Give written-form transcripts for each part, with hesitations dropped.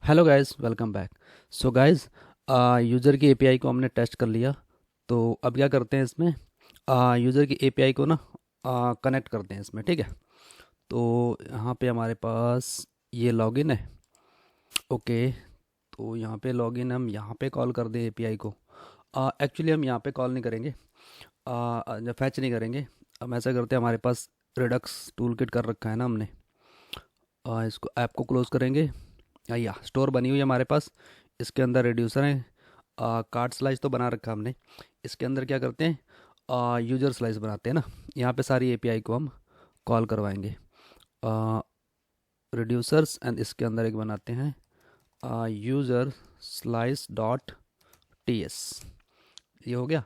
Hello guys, welcome back. So guys, user की API को हमने टेस्ट कर लिया। तो अब क्या करते हैं इसमें, यूज़र की एपीआई को ना कनेक्ट करते हैं इसमें। ठीक है। तो यहाँ पे हमारे पास ये लॉगिन है। ओके। तो यहाँ पे लॉगिन हम यहाँ पे कॉल कर दें एपीआई को। एक्चुअली हम यहाँ पे कॉल नहीं करेंगे, फैच नहीं करेंगे। हम ऐसा करते हैं, हमारे पास रिडक्स टूल किट कर रखा है ना हमने। इसको ऐप को क्लोज़ करेंगे। या स्टोर बनी हुई है हमारे पास। इसके अंदर रिड्यूसर है। कार्ड स्लाइस तो बना रखा हमने। इसके अंदर क्या करते हैं, यूज़र स्लाइस बनाते हैं ना। यहाँ पे सारी एपीआई को हम कॉल करवाएंगे। रिड्यूसर्स एंड इसके अंदर एक बनाते हैं user slice dot T S. ये हो गया।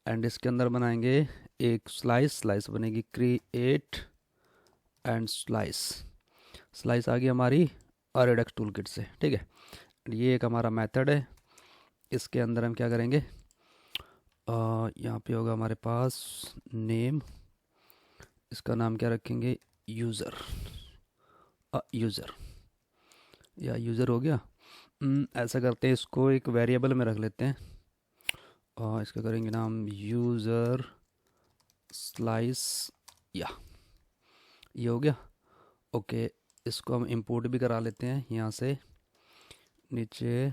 एंड इसके अंदर बनाएंगे एक स्लाइस। स्लाइस बनेगी क्रिएट एंड स्लाइस। स्लाइस आ गई हमारी रिडक्स टूल किट से। ठीक है। ये एक हमारा मेथड है। इसके अंदर हम क्या करेंगे, यहाँ पे होगा हमारे पास नेम। इसका नाम क्या रखेंगे, यूज़र। यूज़र या यूज़र हो गया। ऐसा करते हैं, इसको एक वेरिएबल में रख लेते हैं। इसका करेंगे नाम यूज़र स्लाइस। या ये हो गया। ओके। इसको हम इंपोर्ट भी करा लेते हैं यहाँ से नीचे।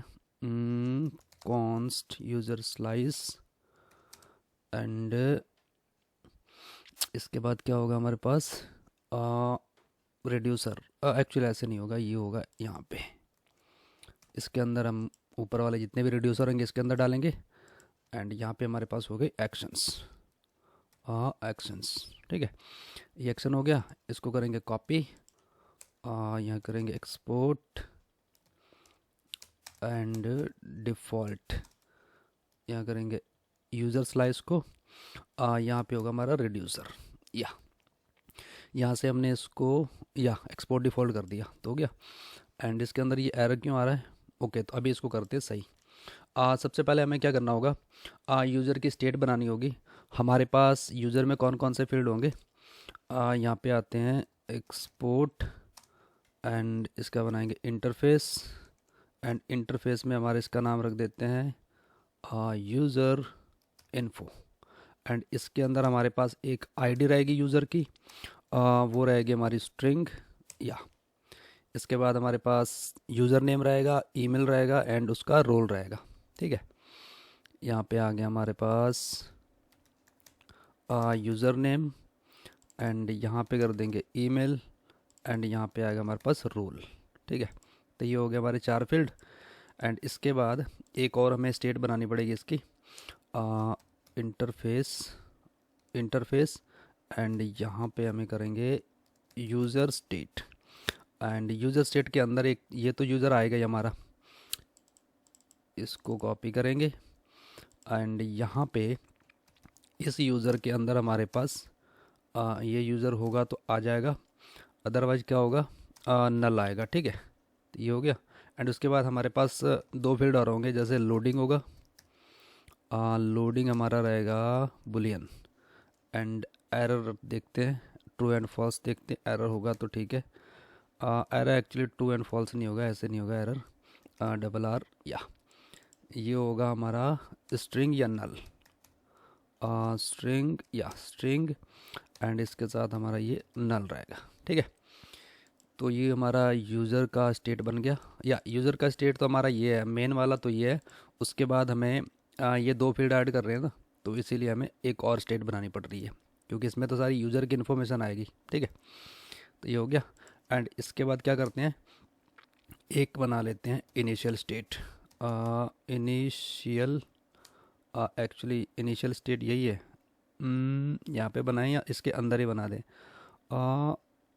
कॉन्स्ट यूज़र स्लाइस एंड इसके बाद क्या होगा हमारे पास, रिड्यूसर। एक्चुअली ऐसे नहीं होगा, ये होगा यहाँ पे। इसके अंदर हम ऊपर वाले जितने भी रिड्यूसर होंगे इसके अंदर डालेंगे। एंड यहाँ पे हमारे पास हो गए एक्शंस। एक्शंस। ठीक है। ये एक्शन हो गया। इसको करेंगे कॉपी। यहाँ करेंगे एक्सपोर्ट एंड डिफ़ॉल्ट। यहाँ करेंगे यूज़र स्लाइस को। यहाँ पे होगा हमारा रिड्यूसर। या यहाँ से हमने इसको या एक्सपोर्ट डिफ़ॉल्ट कर दिया तो हो गया। एंड इसके अंदर ये एरर क्यों आ रहा है। ओके, तो अभी इसको करते हैं सही। सबसे पहले हमें क्या करना होगा, यूज़र की स्टेट बनानी होगी। हमारे पास यूज़र में कौन कौन से फील्ड होंगे। यहाँ पे आते हैं एक्सपोर्ट एंड इसका बनाएंगे इंटरफेस। एंड इंटरफेस में हमारे इसका नाम रख देते हैं यूज़र इन्फो। एंड इसके अंदर हमारे पास एक आईडी रहेगी यूज़र की। वो रहेगी हमारी स्ट्रिंग। या इसके बाद हमारे पास यूज़र नेम रहेगा, ईमेल रहेगा एंड उसका रोल रहेगा। ठीक है। यहाँ पे आ गया हमारे पास यूज़र नेम एंड यहाँ पे कर देंगे ईमेल एंड यहाँ पे आएगा हमारे पास रोल। ठीक है। तो ये हो गया हमारे 4 फील्ड। एंड इसके बाद एक और हमें स्टेट बनानी पड़ेगी इसकी, इंटरफेस। इंटरफेस एंड यहाँ पे हमें करेंगे user state. End user state के अंदर एक ये तो यूज़र आएगा ही हमारा। इसको कॉपी करेंगे एंड यहाँ पे इस यूज़र के अंदर हमारे पास ये यूज़र होगा तो आ जाएगा, अदरवाइज क्या होगा, नल आएगा। ठीक है। तो ये हो गया। एंड उसके बाद हमारे पास 2 फील्ड और होंगे, जैसे लोडिंग होगा। लोडिंग हमारा रहेगा बुलियन। एंड एरर देखते हैं, ट्रू एंड फॉल्स देखते हैं। एरर होगा तो ठीक है। Error actually true and false नहीं होगा, ऐसे नहीं होगा एरर। Double R. या ये होगा हमारा स्ट्रिंग या नल। स्ट्रिंग या स्ट्रिंग एंड इसके साथ हमारा ये नल रहेगा। ठीक है। तो ये हमारा यूज़र का स्टेट बन गया। या यूज़र का स्टेट तो हमारा ये है, मेन वाला तो ये है। उसके बाद हमें ये 2 फील्ड ऐड कर रहे हैं ना, तो इसीलिए हमें एक और स्टेट बनानी पड़ रही है, क्योंकि इसमें तो सारी यूज़र की इन्फॉर्मेशन आएगी। ठीक है। तो ये हो गया। एंड इसके बाद क्या करते हैं, एक बना लेते हैं initial state. Initial actually initial state यही है। यहाँ पे बनाएं या इसके अंदर ही बना दें,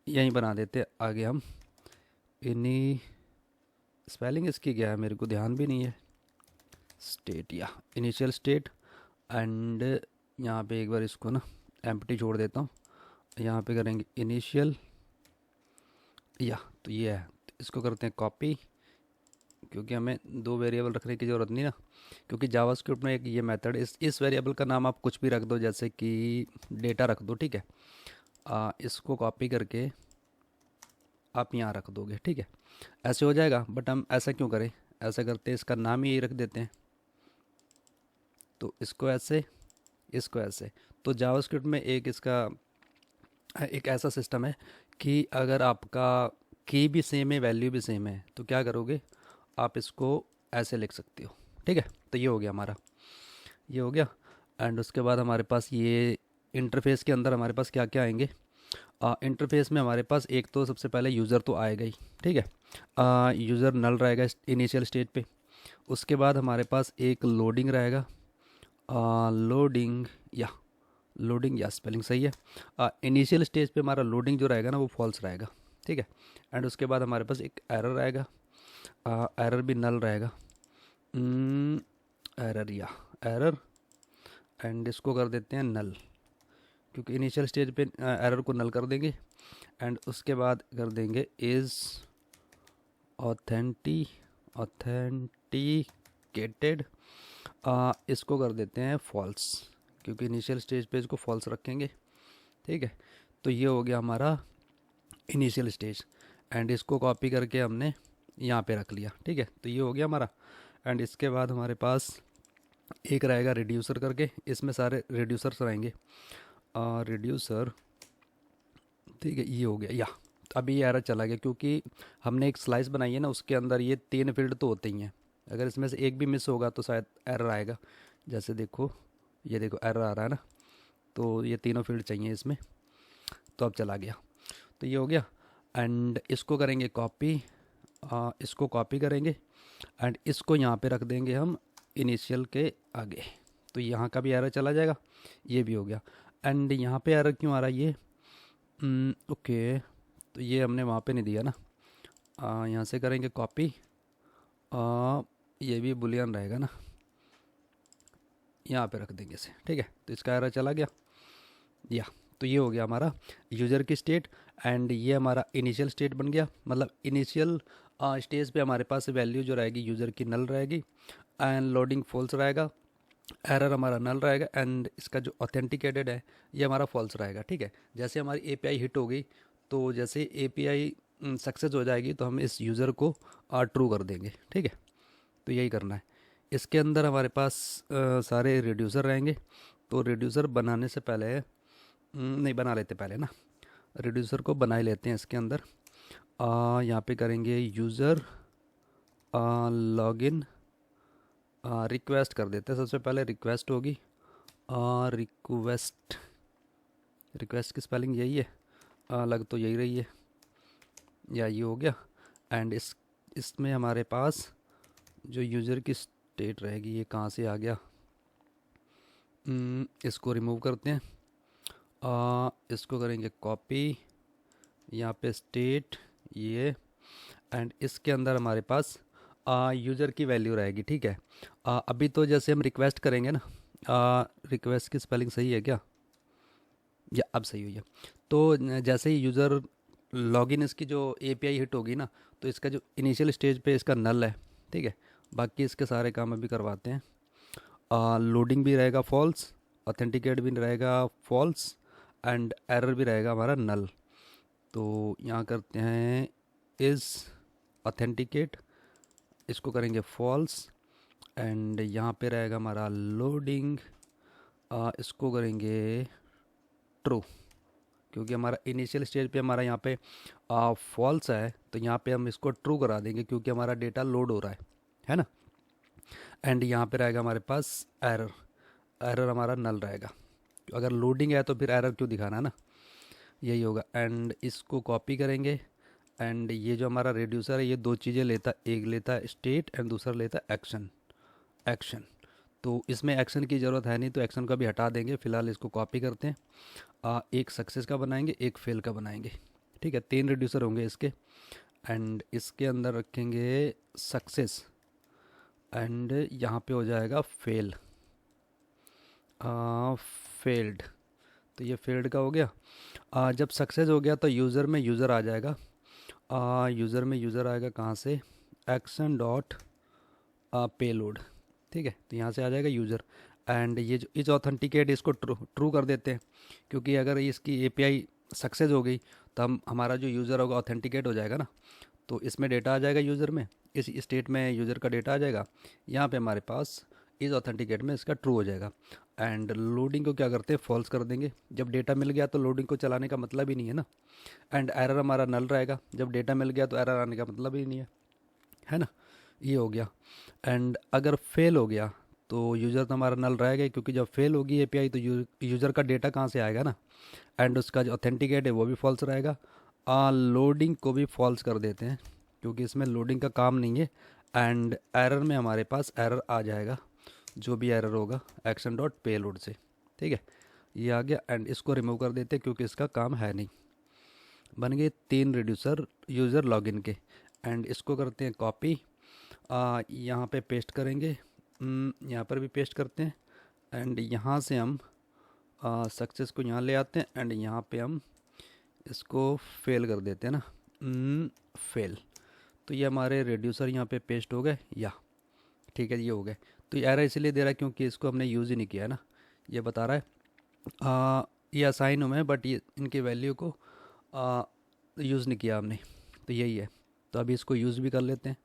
यहीं बना देते हैं आगे हम। इनी स्पेलिंग इसकी क्या है मेरे को ध्यान भी नहीं है। स्टेट या इनिशियल स्टेट। एंड यहाँ पे एक बार इसको ना एम्प्टी छोड़ देता हूँ। यहाँ पे करेंगे इनिशियल। या तो ये है, तो इसको करते हैं कॉपी, क्योंकि हमें 2 वेरिएबल रखने की ज़रूरत नहीं ना। क्योंकि जावास्क्रिप्ट में एक ये मेथड, इस वेरिएबल का नाम आप कुछ भी रख दो, जैसे कि डेटा रख दो। ठीक है। इसको कॉपी करके आप यहाँ रख दोगे, ठीक है, ऐसे हो जाएगा। बट हम ऐसा क्यों करें, ऐसा करते हैं इसका नाम ही यही रख देते हैं, तो इसको ऐसे, इसको ऐसे। तो जावास्क्रिप्ट में एक इसका एक ऐसा सिस्टम है कि अगर आपका की भी सेम है, वैल्यू भी सेम है, तो क्या करोगे, आप इसको ऐसे लिख सकते हो, ठीक है। तो ये हो गया हमारा, ये हो गया। एंड उसके बाद हमारे पास ये इंटरफेस के अंदर हमारे पास क्या क्या आएंगे। इंटरफेस में हमारे पास एक तो सबसे पहले यूज़र तो आएगा ही, ठीक है। यूज़र नल रहेगा इनिशियल स्टेज पे। उसके बाद हमारे पास एक लोडिंग रहेगा, लोडिंग या लोडिंग या स्पेलिंग सही है। इनिशियल स्टेज पे हमारा लोडिंग जो रहेगा ना वो फॉल्स रहेगा, ठीक है। एंड उसके बाद हमारे पास एक एरर रहेगा, एरर भी नल रहेगा, एरर या एरर, एंड इसको कर देते हैं नल, क्योंकि इनिशियल स्टेज पे एरर को नल कर देंगे। एंड उसके बाद कर देंगे इज़ ऑथेंटिकेटेड, इसको कर देते हैं फॉल्स, क्योंकि इनिशियल स्टेज पे इसको फॉल्स रखेंगे, ठीक है। तो ये हो गया हमारा इनिशियल स्टेज। एंड इसको कॉपी करके हमने यहाँ पे रख लिया, ठीक है। तो ये हो गया हमारा। एंड इसके बाद हमारे पास एक रहेगा रिड्यूसर करके, इसमें सारे रिड्यूसर्स रहेंगे, रिड्यूसर, ठीक है। ये हो गया या अभी ये एरर चला गया, क्योंकि हमने एक स्लाइस बनाई है ना, उसके अंदर ये 3 फील्ड तो होते ही हैं। अगर इसमें से एक भी मिस होगा तो शायद एरर आएगा। जैसे देखो, ये देखो एरर आ रहा है ना, तो ये तीनों फील्ड चाहिए इसमें, तो अब चला गया। तो ये हो गया। एंड इसको करेंगे कॉपी, इसको कॉपी करेंगे एंड इसको यहाँ पे रख देंगे हम इनिशियल के आगे, तो यहाँ का भी एरर चला जाएगा, ये भी हो गया। एंड यहाँ पे एरर क्यों आ रहा है ये, ओके, तो ये हमने वहाँ पे नहीं दिया ना, यहाँ से करेंगे कॉपी, ये भी बुलियन रहेगा ना, यहाँ पे रख देंगे इसे, ठीक है। तो इसका एरर चला गया या, तो ये हो गया हमारा यूज़र की स्टेट। एंड ये हमारा इनिशियल स्टेट बन गया, मतलब इनिशियल स्टेज पे हमारे पास वैल्यू जो रहेगी यूज़र की नल रहेगी, एंड लोडिंग फॉल्स रहेगा, एरर हमारा नल रहेगा, एंड इसका जो ऑथेंटिकेटेड है ये हमारा फॉल्स रहेगा, ठीक है। जैसे हमारी एपीआई हिट हो गई, तो जैसे एपीआई सक्सेस हो जाएगी तो हम इस यूज़र को ट्रू कर देंगे, ठीक है। तो यही करना है। इसके अंदर हमारे पास सारे रिड्यूसर रहेंगे, तो रिड्यूसर बनाने से पहले नहीं, बना लेते पहले ना, रिड्यूसर को बना ही लेते हैं। इसके अंदर यहाँ पे करेंगे यूज़र लॉगिन, रिक्वेस्ट कर देते हैं। सबसे पहले रिक्वेस्ट होगी, रिक्वेस्ट, रिक्वेस्ट की स्पेलिंग यही है, लग तो यही रही है, या ये हो गया। एंड इसमें हमारे पास जो यूज़र की स्टेट रहेगी, ये कहाँ से आ गया, इसको रिमूव करते हैं, इसको करेंगे कॉपी, यहाँ पे स्टेट ये, एंड इसके अंदर हमारे पास यूज़र की वैल्यू रहेगी, ठीक है। अभी तो जैसे हम रिक्वेस्ट करेंगे ना, रिक्वेस्ट की स्पेलिंग सही है क्या, या अब सही हुई है। तो जैसे ही यूज़र लॉगिन, इसकी जो एपीआई हिट होगी ना, तो इसका जो इनिशियल स्टेज पे इसका नल है, ठीक है। बाकी इसके सारे काम अभी करवाते हैं। लोडिंग भी रहेगा फॉल्स, ऑथेंटिकेट भी रहेगा फॉल्स, एंड एरर भी रहेगा हमारा नल। तो यहाँ करते हैं इज़ ऑथेंटिकेट, इसको करेंगे फॉल्स, एंड यहाँ पे रहेगा हमारा लोडिंग, इसको करेंगे ट्रू, क्योंकि हमारा इनिशियल स्टेज पे हमारा यहाँ पे फॉल्स है, तो यहाँ पे हम इसको ट्रू करा देंगे, क्योंकि हमारा डेटा लोड हो रहा है ना। एंड यहाँ पे रहेगा हमारे पास एरर, एरर हमारा नल रहेगा, अगर लोडिंग है तो फिर एरर क्यों दिखाना है ना, यही होगा। एंड इसको कॉपी करेंगे, एंड ये जो हमारा रिड्यूसर है ये दो चीज़ें लेता, एक लेता स्टेट एंड दूसरा लेता एक्शन, एक्शन। तो इसमें एक्शन की ज़रूरत है नहीं, तो एक्शन का भी हटा देंगे। फिलहाल इसको कॉपी करते हैं, एक सक्सेस का बनाएंगे, एक फेल का बनाएंगे, ठीक है। 3 रिड्यूसर होंगे इसके, एंड इसके अंदर रखेंगे सक्सेस, एंड यहाँ पे हो जाएगा फेल, फेल्ड, तो ये फेल्ड का हो गया। जब सक्सेस हो गया तो यूज़र में यूज़र आ जाएगा, यूज़र में यूज़र आएगा कहाँ से, एक्शन डॉट पेलोड, ठीक है। तो यहाँ से आ जाएगा यूज़र। एंड ये जो इज ऑथेंटिकेट, इसको ट्रू कर देते हैं, क्योंकि अगर इसकी एपीआई सक्सेस हो गई तो हम हमारा जो यूज़र होगा ऑथेंटिकेट हो जाएगा ना, तो इसमें डेटा आ जाएगा यूज़र में, इस स्टेट में यूज़र का डेटा आ जाएगा। यहाँ पे हमारे पास इस ऑथेंटिकेट में इसका ट्रू हो जाएगा। एंड लोडिंग को क्या करते हैं, फॉल्स कर देंगे। जब डेटा मिल गया तो लोडिंग को चलाने का मतलब ही नहीं है ना। एंड एरर हमारा नल रहेगा, जब डेटा मिल गया तो एरर आने का मतलब ही नहीं है ना। ये हो गया। एंड अगर फेल हो गया तो यूज़र तो हमारा नल रहेगा ही, क्योंकि जब फेल होगी एपीआई तो यूज़र का डेटा कहाँ से आएगा ना। एंड उसका जो ऑथेंटिकेट है वो भी फॉल्स रहेगा। लोडिंग को भी फॉल्स कर देते हैं, क्योंकि इसमें लोडिंग का काम नहीं है। एंड एरर में हमारे पास एरर आ जाएगा, जो भी एरर होगा एक्शन डॉट पेलोड से। ठीक है, ये आ गया। एंड इसको रिमूव कर देते हैं क्योंकि इसका काम है नहीं। बन गए 3 रिड्यूसर यूज़र लॉगिन के। एंड इसको करते हैं कॉपी, यहाँ पे पेस्ट करेंगे, यहाँ पर भी पेस्ट करते हैं। एंड यहाँ से हम सक्सेस को यहाँ ले आते हैं एंड यहाँ पे हम इसको फेल कर देते हैं ना, फेल। तो ये हमारे रिड्यूसर यहाँ पे पेस्ट हो गए, या ठीक है ये हो गए। तो ये एरर इसलिए दे रहा है क्योंकि इसको हमने यूज़ ही नहीं किया है ना। ये बता रहा है ये असाइन हुए हैं बट ये इनकी वैल्यू को यूज़ नहीं किया हमने, तो यही है। तो अभी इसको यूज़ भी कर लेते हैं।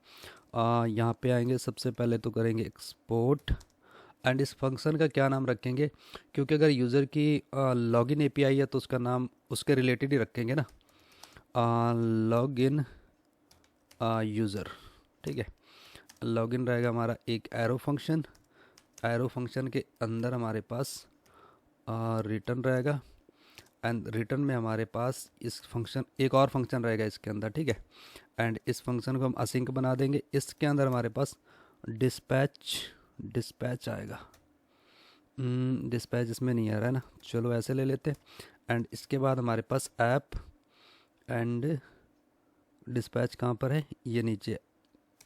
यहाँ पे आएंगे, सबसे पहले तो करेंगे एक्सपोर्ट। एंड इस फंक्शन का क्या नाम रखेंगे, क्योंकि अगर यूज़र की लॉगिन एपीआई है तो उसका नाम उसके रिलेटेड ही रखेंगे ना, लॉगिन यूज़र। ठीक है, लॉगिन रहेगा हमारा एक एरो फंक्शन। एरो फंक्शन के अंदर हमारे पास रिटर्न रहेगा। एंड रिटर्न में हमारे पास इस फंक्शन एक और फंक्शन रहेगा इसके अंदर। ठीक है, एंड इस फंक्शन को हम असिंक बना देंगे। इसके अंदर हमारे पास डिस्पैच आएगा। डिस्पैच इसमें नहीं आ रहा है ना, चलो ऐसे ले लेते हैं। एंड इसके बाद हमारे पास ऐप एंड डिस्पैच कहाँ पर है, ये नीचे,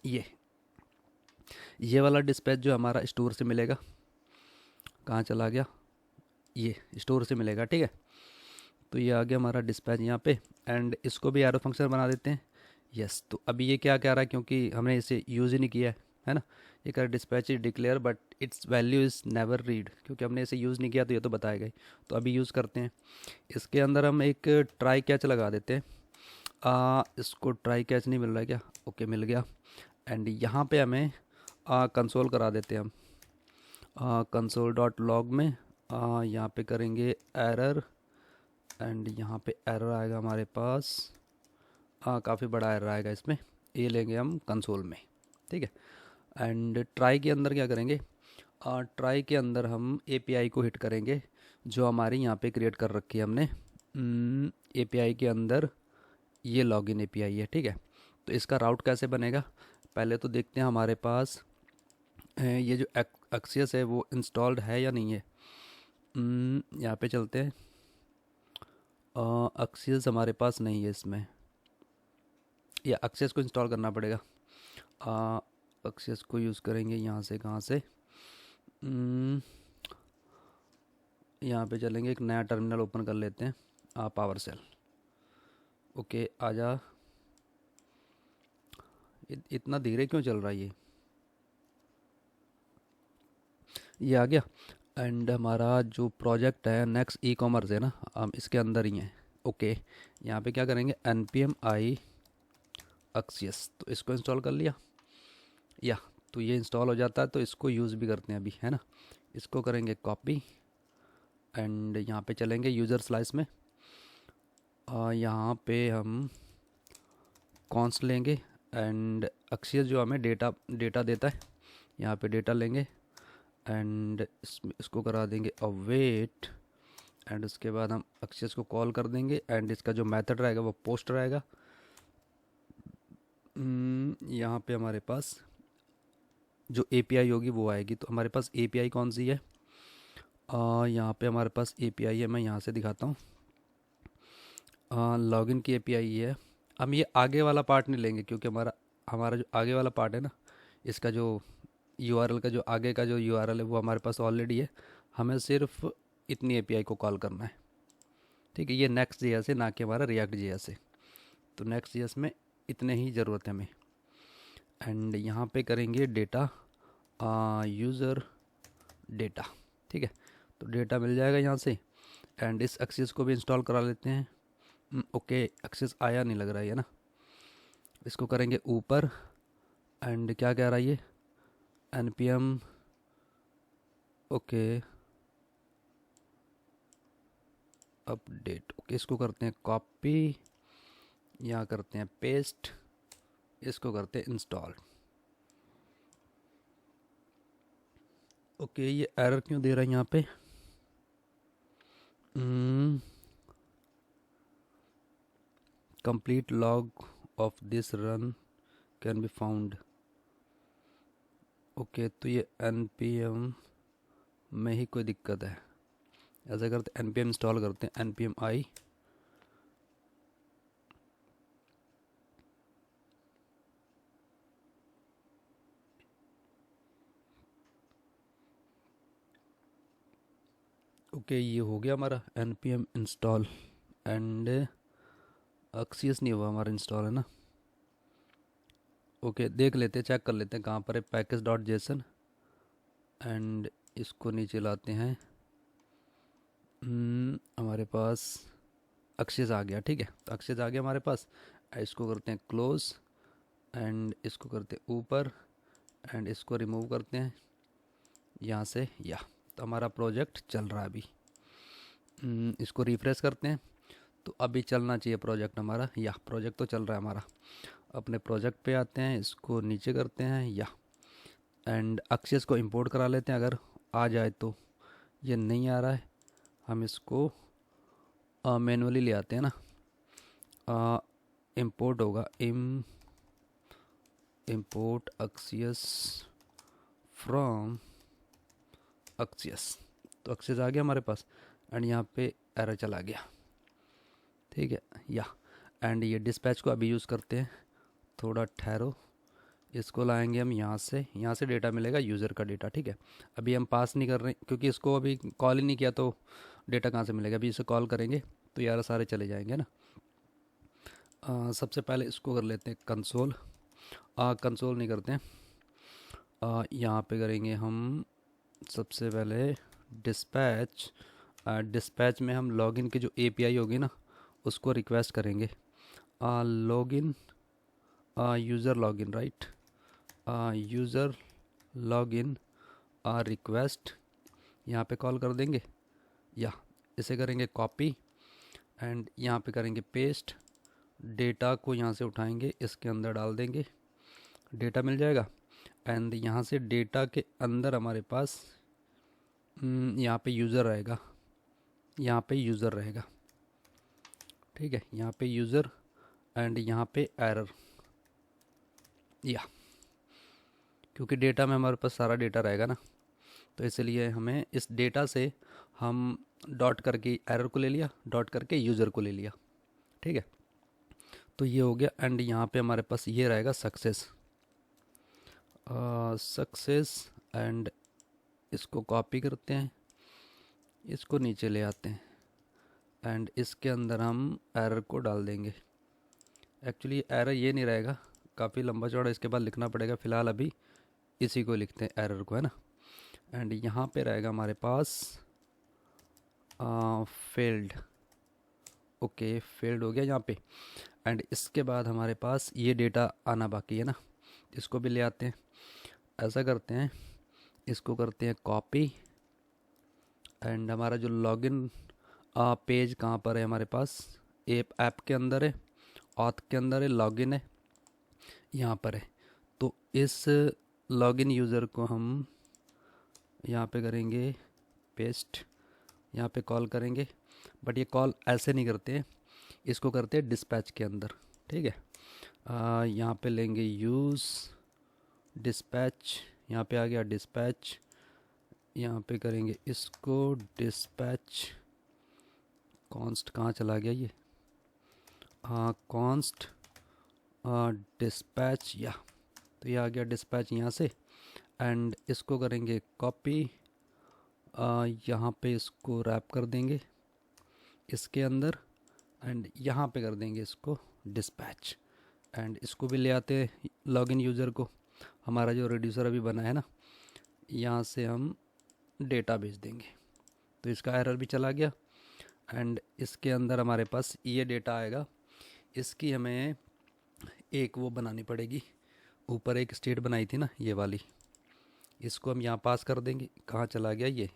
ये वाला डिस्पैच जो हमारा स्टोर से मिलेगा, कहाँ चला गया, ये स्टोर से मिलेगा। ठीक है, तो ये आ गया हमारा डिस्पैच यहाँ पे। एंड इसको भी एरो फंक्शन बना देते हैं। यस, तो अभी ये क्या कह रहा है, क्योंकि हमने इसे यूज़ ही नहीं किया है ना। ये कह रहा है dispatch is declare but it's value is never read, क्योंकि हमने इसे यूज़ नहीं किया तो ये तो बताएगा ही। तो अभी यूज़ करते हैं। इसके अंदर हम एक ट्राई कैच लगा देते हैं। इसको ट्राई कैच नहीं मिल रहा है क्या, ओके मिल गया। एंड यहाँ पे हमें कंसोल करा देते हैं हम, कंसोल डॉट लॉग में यहाँ पे करेंगे एरर। एंड यहाँ पे एरर आएगा हमारे पास, काफ़ी बड़ा एरर आएगा इसमें, ये लेंगे हम कंसोल में। ठीक है, एंड ट्राई के अंदर क्या करेंगे, ट्राई के अंदर हम एपीआई को हिट करेंगे जो हमारी यहाँ पे क्रिएट कर रखी है हमने। एपीआई के अंदर ये लॉगिन एपीआई है। ठीक है, तो इसका राउट कैसे बनेगा, पहले तो देखते हैं हमारे पास ये जो एक्सियस है वो इंस्टॉल्ड है या नहीं है। यहाँ पे चलते हैं, एक्सियस हमारे पास नहीं है इसमें, या एक्सियस को इंस्टॉल करना पड़ेगा। एक्सियस को यूज़ करेंगे यहाँ से, कहाँ से, यहाँ पे चलेंगे, एक नया टर्मिनल ओपन कर लेते हैं, पावर सेल। ओके आजा, इतना धीरे क्यों चल रहा है ये आ गया। एंड हमारा जो प्रोजेक्ट है नेक्स्ट ई कॉमर्स है ना, हम इसके अंदर ही हैं। ओके, यहाँ पे क्या करेंगे, npm i एक्सियस, तो इसको इंस्टॉल कर लिया, या तो ये इंस्टॉल हो जाता है। तो इसको यूज़ भी करते हैं अभी, है ना। इसको करेंगे कॉपी एंड यहाँ पे चलेंगे यूज़र स्लाइस में। यहाँ पे हम कॉन्स लेंगे एंड एक्सियस जो हमें डेटा देता है, यहाँ पे डेटा लेंगे एंड इसको करा देंगे अवेट। एंड उसके बाद हम एक्सियस को कॉल कर देंगे एंड इसका जो मेथड रहेगा वो पोस्ट रहेगा। यहाँ पे हमारे पास जो एपीआई होगी वो आएगी। तो हमारे पास एपीआई कौन सी है, यहाँ पे हमारे पास एपीआई है, मैं यहाँ से दिखाता हूँ। लॉगिन की एपीआई है। हम ये आगे वाला पार्ट नहीं लेंगे क्योंकि हमारा हमारा जो आगे वाला पार्ट है ना, इसका जो यूआरएल का जो आगे का जो यूआरएल है वो हमारे पास ऑलरेडी है। हमें सिर्फ इतनी एपीआई को कॉल करना है। ठीक है, ये नेक्स्ट जेएस है ना कि हमारा रिएक्ट जेएस है। तो नेक्स्ट जेएस में इतने ही ज़रूरत है हमें। एंड यहाँ पे करेंगे डेटा, यूज़र डेटा। ठीक है, तो डेटा मिल जाएगा यहाँ से। एंड इस एक्सिस को भी इंस्टॉल करा लेते हैं। ओके, एक्सेस आया नहीं लग रहा है ना। इसको करेंगे ऊपर, एंड क्या कह रहा है ये, npm, ओके अपडेट। ओके, इसको करते हैं कॉपी, यहाँ करते हैं पेस्ट, इसको करते हैं इंस्टॉल। ओके, ये एरर क्यों दे रहा है यहाँ पे? Complete log of this run can be found. Okay, तो ये npm में ही कोई दिक्कत है। ऐसा करते npm इंस्टॉल करते हैं, npm i, ओके ये हो गया हमारा npm इंस्टॉल, एंड एक्सियस नहीं हुआ हमारा इंस्टॉल, है ना। ओके, देख लेते हैं, चेक कर लेते हैं कहाँ पर है पैकेज डॉट जेसन, एंड इसको नीचे लाते हैं। हमारे पास एक्सेस आ गया, ठीक है, तो एक्सेस आ गया हमारे पास। इसको करते हैं क्लोज, एंड इसको करते हैं ऊपर, एंड इसको रिमूव करते हैं यहाँ से, या तो हमारा प्रोजेक्ट चल रहा है अभी। इसको रिफ्रेश करते हैं, तो अभी चलना चाहिए प्रोजेक्ट हमारा, या प्रोजेक्ट तो चल रहा है हमारा। अपने प्रोजेक्ट पे आते हैं, इसको नीचे करते हैं, या एंड एक्सेस को इंपोर्ट करा लेते हैं अगर आ जाए तो। ये नहीं आ रहा है, हम इसको मैनुअली ले आते हैं ना। इंपोर्ट होगा इंपोर्ट एक्सियस फ्रॉम एक्सियस, तो एक्सेस आ गया हमारे पास, एंड यहाँ पे एरर चला गया, ठीक है, या एंड ये डिस्पैच को अभी यूज़ करते हैं। थोड़ा ठहरो, इसको लाएंगे हम यहाँ से डेटा मिलेगा, यूज़र का डेटा, ठीक है। अभी हम पास नहीं कर रहे क्योंकि इसको अभी कॉल ही नहीं किया, तो डेटा कहाँ से मिलेगा। अभी इसे कॉल करेंगे तो यार सारे चले जाएंगे ना। सबसे पहले इसको कर लेते हैं कंसोल, कंसोल नहीं करते हैं, यहाँ पे करेंगे हम सबसे पहले डिस्पैच। डिस्पैच में हम लॉगिन की जो एपीआई होगी ना, उसको रिक्वेस्ट करेंगे। Login, user login, right, user login request, यहाँ पे कॉल कर देंगे, या इसे करेंगे कॉपी, एंड यहाँ पे करेंगे पेस्ट। डेटा को यहाँ से उठाएंगे, इसके अंदर डाल देंगे, डेटा मिल जाएगा। एंड यहाँ से डेटा के अंदर हमारे पास यहाँ पे यूज़र रहेगा, यहाँ पे यूज़र रहेगा, ठीक है, यहाँ पे यूज़र, एंड यहाँ पे एरर, या क्योंकि डेटा में हमारे पास सारा डेटा रहेगा ना, तो इसलिए हमें इस डेटा से हम डॉट करके एरर को ले लिया, डॉट करके यूज़र को ले लिया, ठीक है। तो ये हो गया, एंड यहाँ पे हमारे पास ये रहेगा सक्सेस, एंड इसको कॉपी करते हैं, इसको नीचे ले आते हैं, एंड इसके अंदर हम एरर को डाल देंगे। एक्चुअली एरर ये नहीं रहेगा, काफ़ी लंबा चौड़ा इसके बाद लिखना पड़ेगा, फ़िलहाल अभी इसी को लिखते हैं एरर को, है ना। एंड यहाँ पे रहेगा हमारे पास फेल्ड, ओके फेल्ड हो गया यहाँ पे। एंड इसके बाद हमारे पास ये डेटा आना बाकी है ना, इसको भी ले आते हैं। ऐसा करते हैं, इसको करते हैं कॉपी, एंड हमारा जो लॉगिन पेज कहाँ पर है हमारे पास, ऐप के अंदर है, ऑथ के अंदर है, लॉगिन है, यहाँ पर है। तो इस लॉगिन यूज़र को हम यहाँ पे करेंगे पेस्ट, यहाँ पे कॉल करेंगे, बट ये कॉल ऐसे नहीं करते हैं, इसको करते हैं डिस्पैच के अंदर, ठीक है। यहाँ पे लेंगे यूज़ डिस्पैच, यहाँ पे आ गया डिस्पैच, यहाँ पे करेंगे इसको डिस्पैच कॉन्स्ट, कहाँ चला गया ये, कॉन्स्ट डिस्पैच, या तो ये आ गया डिस्पैच यहाँ से। एंड इसको करेंगे कॉपी, यहाँ पे इसको रैप कर देंगे इसके अंदर, एंड यहाँ पे कर देंगे इसको डिस्पैच, एंड इसको भी ले आते हैं लॉगिन यूज़र को। हमारा जो रिड्यूसर अभी बना है ना, यहाँ से हम डेटा भेज देंगे, तो इसका एरर भी चला गया। एंड इसके अंदर हमारे पास ये डेटा आएगा। इसकी हमें एक वो बनानी पड़ेगी, ऊपर एक स्टेट बनाई थी ना ये वाली, इसको हम यहाँ पास कर देंगे। कहाँ चला गया ये,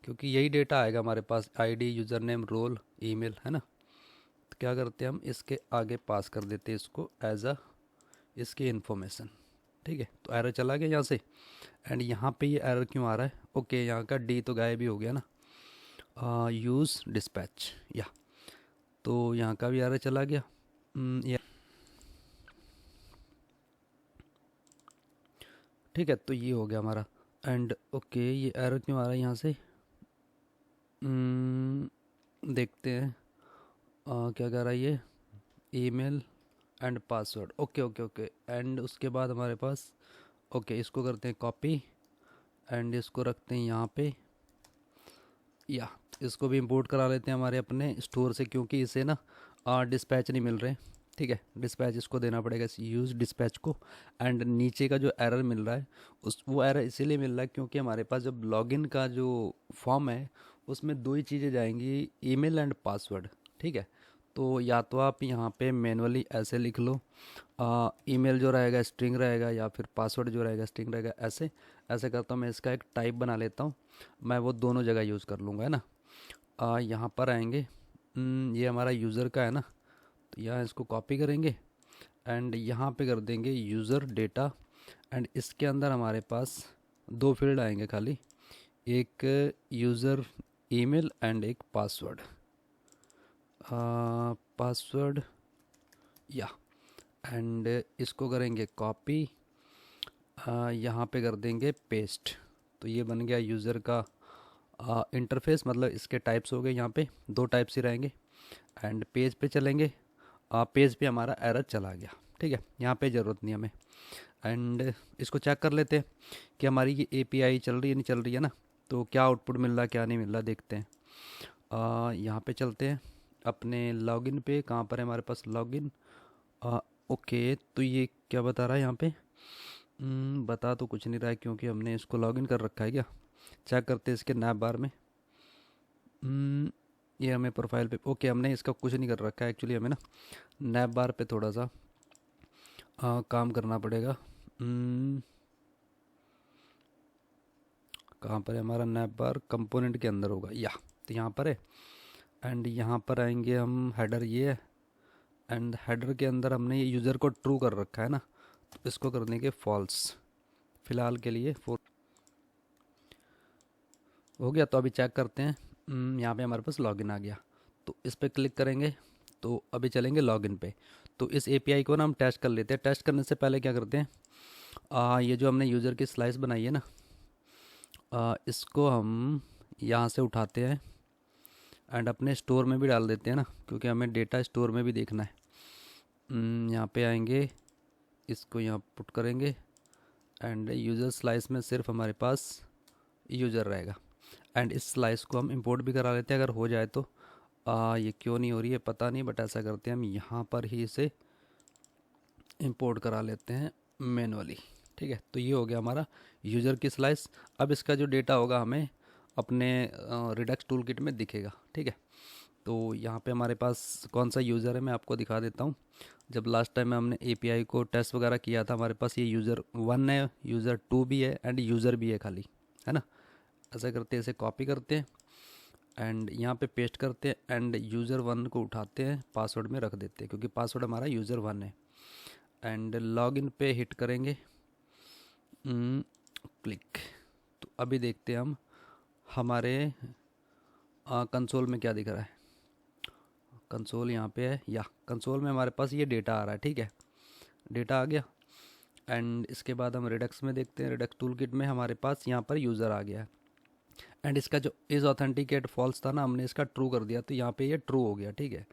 क्योंकि यही डेटा आएगा हमारे पास, ID, user name, role, email, है ना। तो क्या करते हैं हम इसके आगे पास कर देते हैं इसको एज अ इसकी इन्फॉर्मेशन। ठीक है, तो एरर चला गया यहाँ से। एंड यहाँ पे ये एरर क्यों आ रहा है, ओके यहाँ का डी तो गायब ही हो गया ना, यूज़ डिस्पैच, या तो यहाँ का भी एरर चला गया। या ठीक है, तो ये हो गया हमारा। एंड ओके ये एरर क्यों आ रहा है यहाँ से, देखते हैं क्या कह रहा है ये, email and password, okay okay okay. And उसके बाद हमारे पास ओके इसको करते हैं कॉपी एंड इसको रखते हैं यहाँ पे, या इसको भी इंपोर्ट करा लेते हैं हमारे अपने स्टोर से, क्योंकि इसे ना डिस्पैच नहीं मिल रहे। ठीक है, डिस्पैच इसको देना पड़ेगा, यूज़ डिस्पैच को। एंड नीचे का जो एरर मिल रहा है वो एरर इसीलिए मिल रहा है क्योंकि हमारे पास जब लॉगिन का जो फॉर्म है उसमें दो ही चीज़ें जाएंगी, ईमेल एंड पासवर्ड। ठीक है, तो या तो आप यहाँ पे मैनुअली ऐसे लिख लो, ईमेल जो रहेगा स्ट्रिंग रहेगा या फिर पासवर्ड जो रहेगा स्ट्रिंग रहेगा, ऐसे ऐसे करता हूँ मैं। इसका एक टाइप बना लेता हूँ, मैं वो दोनों जगह यूज़ कर लूँगा, है ना। यहाँ पर आएंगे, ये हमारा यूज़र का है ना, तो यहाँ इसको कॉपी करेंगे एंड यहाँ पे कर देंगे यूज़र डेटा। एंड इसके अंदर हमारे पास दो फील्ड आएंगे खाली, एक यूज़र ईमेल एंड एक पासवर्ड, पासवर्ड, या एंड इसको करेंगे कॉपी, यहाँ पे कर देंगे पेस्ट। तो ये बन गया यूज़र का इंटरफेस, मतलब इसके टाइप्स हो गए, यहाँ पे दो टाइप्स ही रहेंगे। एंड पेज पे चलेंगे, पेज पे हमारा एरर चला गया। ठीक है, यहाँ पे ज़रूरत नहीं हमें। एंड इसको चेक कर लेते हैं कि हमारी ये एपीआई चल रही है नहीं चल रही है ना, तो क्या आउटपुट मिल रहा है क्या नहीं मिल रहा, देखते हैं। यहाँ पे चलते हैं अपने लॉगिन पे, कहाँ पर है हमारे पास लॉगिन, ओके। तो ये क्या बता रहा है यहाँ पे, बता तो कुछ नहीं रहा है क्योंकि हमने इसको लॉगिन कर रखा है क्या। चेक करते हैं इसके नैप बार में, ये हमें प्रोफाइल पे, ओके हमने इसका कुछ नहीं कर रखा है एक्चुअली, हमें ना नैप बार पे थोड़ा सा काम करना पड़ेगा। कहाँ पर है हमारा नैप बार, कंपोनेंट के अंदर होगा, या तो यहाँ पर है। एंड यहाँ पर आएंगे हम, हेडर ये है एंड हेडर के अंदर हमने ये यूज़र को ट्रू कर रखा है ना, तो इसको कर देंगे फॉल्स फ़िलहाल के लिए। हो गया, तो अभी चेक करते हैं। यहाँ पे हमारे पास लॉगिन आ गया, तो इस पर क्लिक करेंगे तो अभी चलेंगे लॉगिन पे। तो इस एपीआई को ना हम टेस्ट कर लेते हैं। टेस्ट करने से पहले क्या करते हैं, ये जो हमने यूज़र की स्लाइस बनाई है ना, इसको हम यहाँ से उठाते हैं एंड अपने स्टोर में भी डाल देते हैं ना, क्योंकि हमें डेटा स्टोर में भी देखना है। यहाँ पे आएंगे, इसको यहाँ पुट करेंगे एंड यूज़र स्लाइस में सिर्फ हमारे पास यूज़र रहेगा। एंड इस स्लाइस को हम इंपोर्ट भी करा लेते हैं अगर हो जाए तो। ये क्यों नहीं हो रही है पता नहीं, बट ऐसा करते हैं हम यहाँ पर ही इसे इंपोर्ट करा लेते हैं मैनुअली। ठीक है, तो ये हो गया हमारा यूज़र की स्लाइस। अब इसका जो डेटा होगा हमें अपने रिडक्स टूल किट में दिखेगा। ठीक है, तो यहाँ पे हमारे पास कौन सा यूज़र है मैं आपको दिखा देता हूँ। जब लास्ट टाइम हमने एपीआई को टेस्ट वगैरह किया था, हमारे पास ये यूज़र 1 है, यूज़र 2 भी है एंड यूज़र भी है खाली, है ना। ऐसा करते हैं, इसे कॉपी करते हैं एंड यहाँ पे पेस्ट करते हैं एंड यूज़र 1 को उठाते हैं, पासवर्ड में रख देते हैं क्योंकि पासवर्ड हमारा यूज़र 1 है। एंड लॉगिन पे हिट करेंगे, क्लिक। तो अभी देखते हैं हम हमारे कंसोल में क्या दिख रहा है। कंसोल यहाँ पे है, या कंसोल में हमारे पास ये डेटा आ रहा है। ठीक है, डेटा आ गया। एंड इसके बाद हम रिडक्स में देखते हैं, रिडक्स टूल किट में हमारे पास यहाँ पर यूज़र आ गया है। एंड इसका जो इज़ ऑथेंटिकेट फॉल्स था ना, हमने इसका ट्रू कर दिया, तो यहाँ पे ये ट्रू हो गया। ठीक है,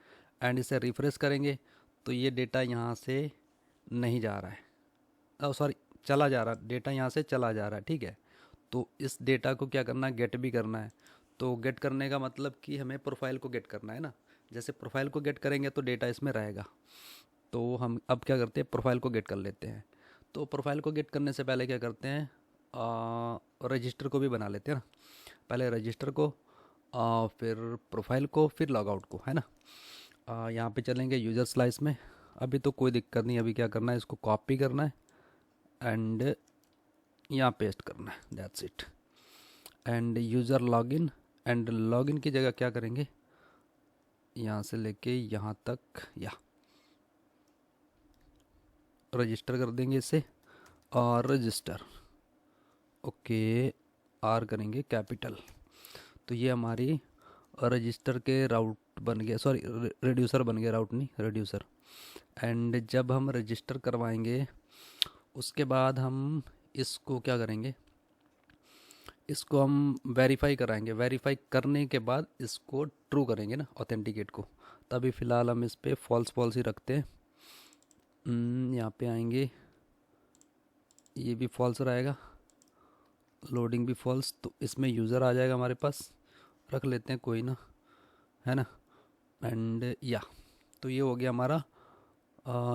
एंड इसे रिफ्रेश करेंगे तो ये डेटा यहाँ से नहीं जा रहा है, सॉरी चला जा रहा है, डेटा यहाँ से चला जा रहा है। ठीक है, तो इस डेटा को क्या करना है, गेट भी करना है। तो गेट करने का मतलब कि हमें प्रोफाइल को गेट करना है ना, जैसे प्रोफाइल को गेट करेंगे तो डेटा इसमें रहेगा। तो हम अब क्या करते हैं, प्रोफाइल को गेट कर लेते हैं। तो प्रोफाइल को गेट करने से पहले क्या करते हैं, रजिस्टर को भी बना लेते हैं ना। पहले रजिस्टर को फिर प्रोफाइल को, फिर लॉगआउट को, है ना। यहाँ पे चलेंगे यूज़र स्लाइस में। अभी तो कोई दिक्कत नहीं, अभी क्या करना है, इसको कॉपी करना है एंड यहाँ पेस्ट करना है, that's it. End user login, and login की जगह क्या करेंगे, यहाँ से लेके यहाँ तक या रजिस्टर कर देंगे इसे, और रजिस्टर, ओके, आर करेंगे कैपिटल। तो ये हमारी रजिस्टर के राउट बन गया, सॉरी रिड्यूसर बन गया, राउट नहीं रिड्यूसर। एंड जब हम रजिस्टर करवाएंगे उसके बाद हम इसको क्या करेंगे, इसको हम वेरीफाई कराएंगे। वेरीफाई करने के बाद इसको ट्रू करेंगे ना, ऑथेंटिकेट को। तभी फ़िलहाल हम इस पर फॉल्स फॉल्स ही रखते हैं। यहाँ पे आएंगे, ये भी फॉल्स रहेगा, लोडिंग भी फॉल्स, तो इसमें यूज़र आ जाएगा हमारे पास, रख लेते हैं कोई ना, है ना। एंड या तो ये हो गया हमारा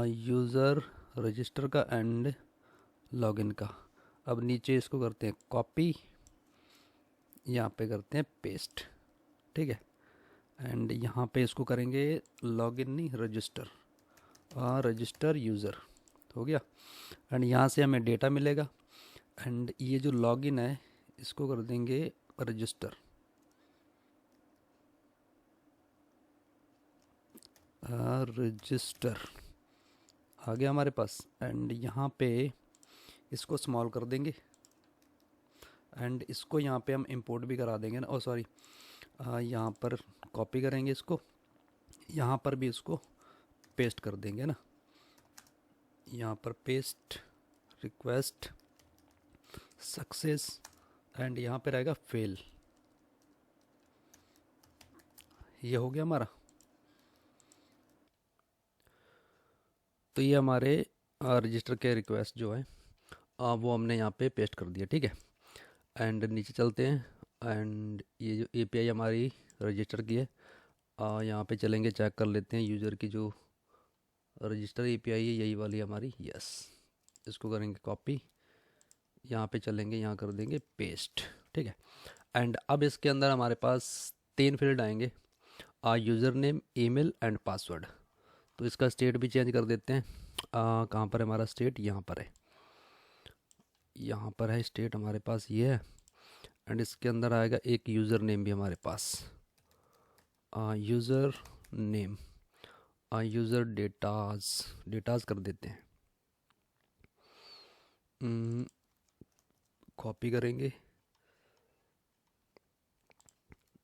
यूज़र रजिस्टर का एंड लॉगिन का। अब नीचे इसको करते हैं कॉपी, यहाँ पे करते हैं पेस्ट, ठीक है। एंड यहाँ पे इसको करेंगे लॉगिन नहीं रजिस्टर, रजिस्टर यूज़र, हो गया। एंड यहाँ से हमें डेटा मिलेगा। एंड ये जो लॉगिन है इसको कर देंगे रजिस्टर, रजिस्टर आ गया हमारे पास। एंड यहाँ पे इसको स्मॉल कर देंगे एंड इसको यहाँ पे हम इंपोर्ट भी करा देंगे ना, ओ सॉरी, यहाँ पर कॉपी करेंगे इसको, यहाँ पर भी इसको पेस्ट कर देंगे ना, यहाँ पर पेस्ट, रिक्वेस्ट सक्सेस, एंड यहाँ पे रहेगा फेल। ये हो गया हमारा। तो ये हमारे रजिस्टर के रिक्वेस्ट जो है वो हमने यहाँ पे पेस्ट कर दिया, ठीक है। एंड नीचे चलते हैं, एंड ये जो एपीआई हमारी रजिस्टर की है, यहाँ पे चलेंगे, चेक कर लेते हैं यूज़र की जो रजिस्टर एपीआई है यही वाली हमारी, यस। इसको करेंगे कॉपी, यहाँ पे चलेंगे, यहाँ कर देंगे पेस्ट, ठीक है। एंड अब इसके अंदर हमारे पास 3 फील्ड आएंगे, user name, email and password. तो इसका स्टेट भी चेंज कर देते हैं। कहाँ पर है हमारा स्टेट, यहाँ पर है, यहाँ पर है स्टेट हमारे पास ये है। एंड इसके अंदर आएगा एक यूज़र नेम भी हमारे पास, user name, user datas, datas कर देते हैं, कॉपी करेंगे,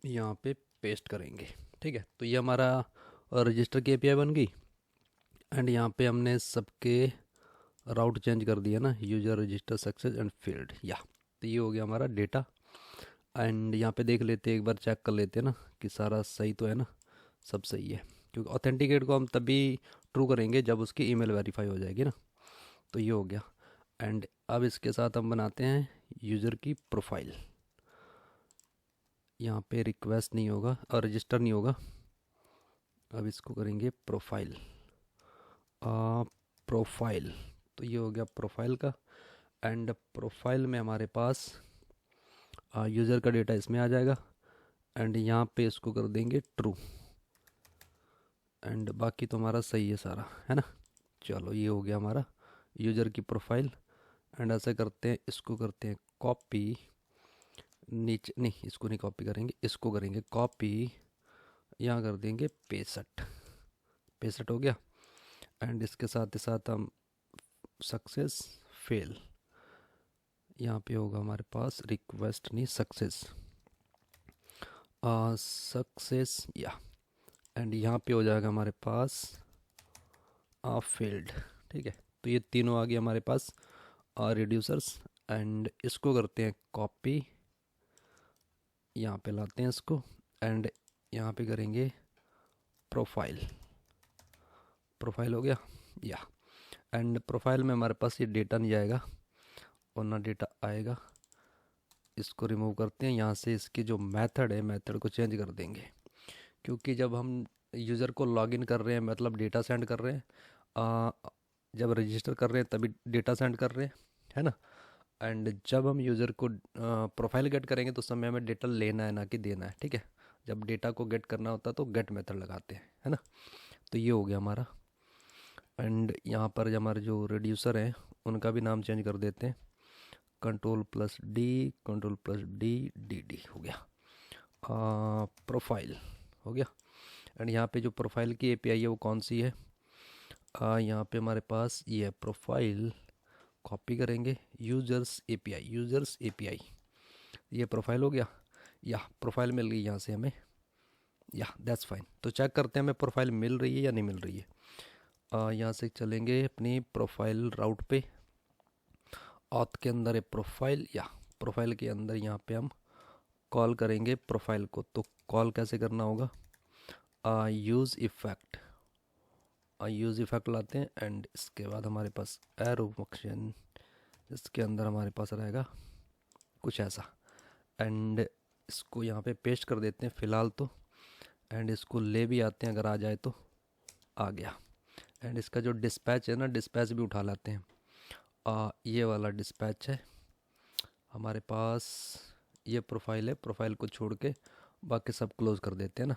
यहाँ पे पेस्ट करेंगे, ठीक है। तो ये हमारा रजिस्टर की एपीआई बन गई। एंड यहाँ पे हमने सबके राउट चेंज कर दिया ना, user register success and field, या तो ये हो गया हमारा डेटा। एंड यहाँ पे देख लेते हैं, एक बार चेक कर लेते हैं ना कि सारा सही तो है ना, सब सही है, क्योंकि ऑथेंटिकेट को हम तभी ट्रू करेंगे जब उसकी ईमेल वेरीफाई हो जाएगी ना। तो ये हो गया। एंड अब इसके साथ हम बनाते हैं यूज़र की प्रोफाइल। यहाँ पे रिक्वेस्ट नहीं होगा और रजिस्टर नहीं होगा, अब इसको करेंगे प्रोफाइल, प्रोफाइल। तो ये हो गया प्रोफाइल का। एंड प्रोफाइल में हमारे पास यूज़र का डेटा इसमें आ जाएगा। एंड यहाँ पे इसको कर देंगे ट्रू। एंड बाकी तो हमारा सही है सारा, है ना। चलो ये हो गया हमारा यूज़र की प्रोफाइल। एंड ऐसे करते हैं, इसको करते हैं कॉपी, नीचे नहीं, इसको नहीं कॉपी करेंगे, इसको करेंगे कॉपी, यहाँ कर देंगे 65, 65 हो गया। एंड इसके साथ ही साथ हम सक्सेस फेल, यहाँ पे होगा हमारे पास रिक्वेस्ट नहीं सक्सेस, सक्सेस या। एंड यहाँ पे हो जाएगा हमारे पास फेल्ड, ठीक है। तो ये तीनों आ गए हमारे पास रिड्यूसर्स। एंड इसको करते हैं कॉपी, यहाँ पे लाते हैं इसको, एंड यहाँ पे करेंगे प्रोफाइल, प्रोफाइल हो गया या। एंड प्रोफाइल में हमारे पास ये डेटा नहीं आएगा और ना डेटा आएगा, इसको रिमूव करते हैं यहाँ से। इसकी जो मेथड है, मेथड को चेंज कर देंगे, क्योंकि जब हम यूज़र को लॉगिन कर रहे हैं, मतलब डेटा सेंड कर रहे हैं, जब रजिस्टर कर रहे हैं तभी डेटा सेंड कर रहे हैं, है ना। एंड जब हम यूज़र को प्रोफाइल गेट करेंगे तो उस समय हमें डेटा लेना है ना कि देना है, ठीक है। जब डेटा को गेट करना होता है तो गेट मेथड लगाते हैं, है ना। तो ये हो गया हमारा। एंड यहाँ पर जो हमारे जो रिड्यूसर हैं उनका भी नाम चेंज कर देते हैं, control plus D D D हो गया, प्रोफाइल हो गया। एंड यहाँ पे जो प्रोफाइल की एपीआई है वो कौन सी है, यहाँ पे हमारे पास ये है प्रोफाइल, कॉपी करेंगे यूज़र्स एपीआई, ये प्रोफाइल हो गया, या प्रोफाइल मिल गई यहाँ से हमें, या दैट्स फाइन। तो चेक करते हैं हमें प्रोफाइल मिल रही है या नहीं मिल रही है। यहाँ से चलेंगे अपनी प्रोफाइल राउट पे, ऑथ के अंदर है प्रोफाइल, या प्रोफाइल के अंदर यहाँ पे हम कॉल करेंगे प्रोफाइल को। तो कॉल कैसे करना होगा, यूज़ इफ़ेक्ट लाते हैं, एंड इसके बाद हमारे पास एरो फंक्शन, इसके अंदर हमारे पास रहेगा कुछ ऐसा, एंड इसको यहाँ पे पेस्ट कर देते हैं फ़िलहाल तो, एंड इसको ले भी आते हैं, अगर आ जाए तो आ गया। एंड इसका जो डिस्पैच है ना, डिस्पैच भी उठा लाते हैं, ये वाला डिस्पैच है हमारे पास, ये प्रोफाइल है, प्रोफाइल को छोड़ के बाकी सब क्लोज़ कर देते हैं ना।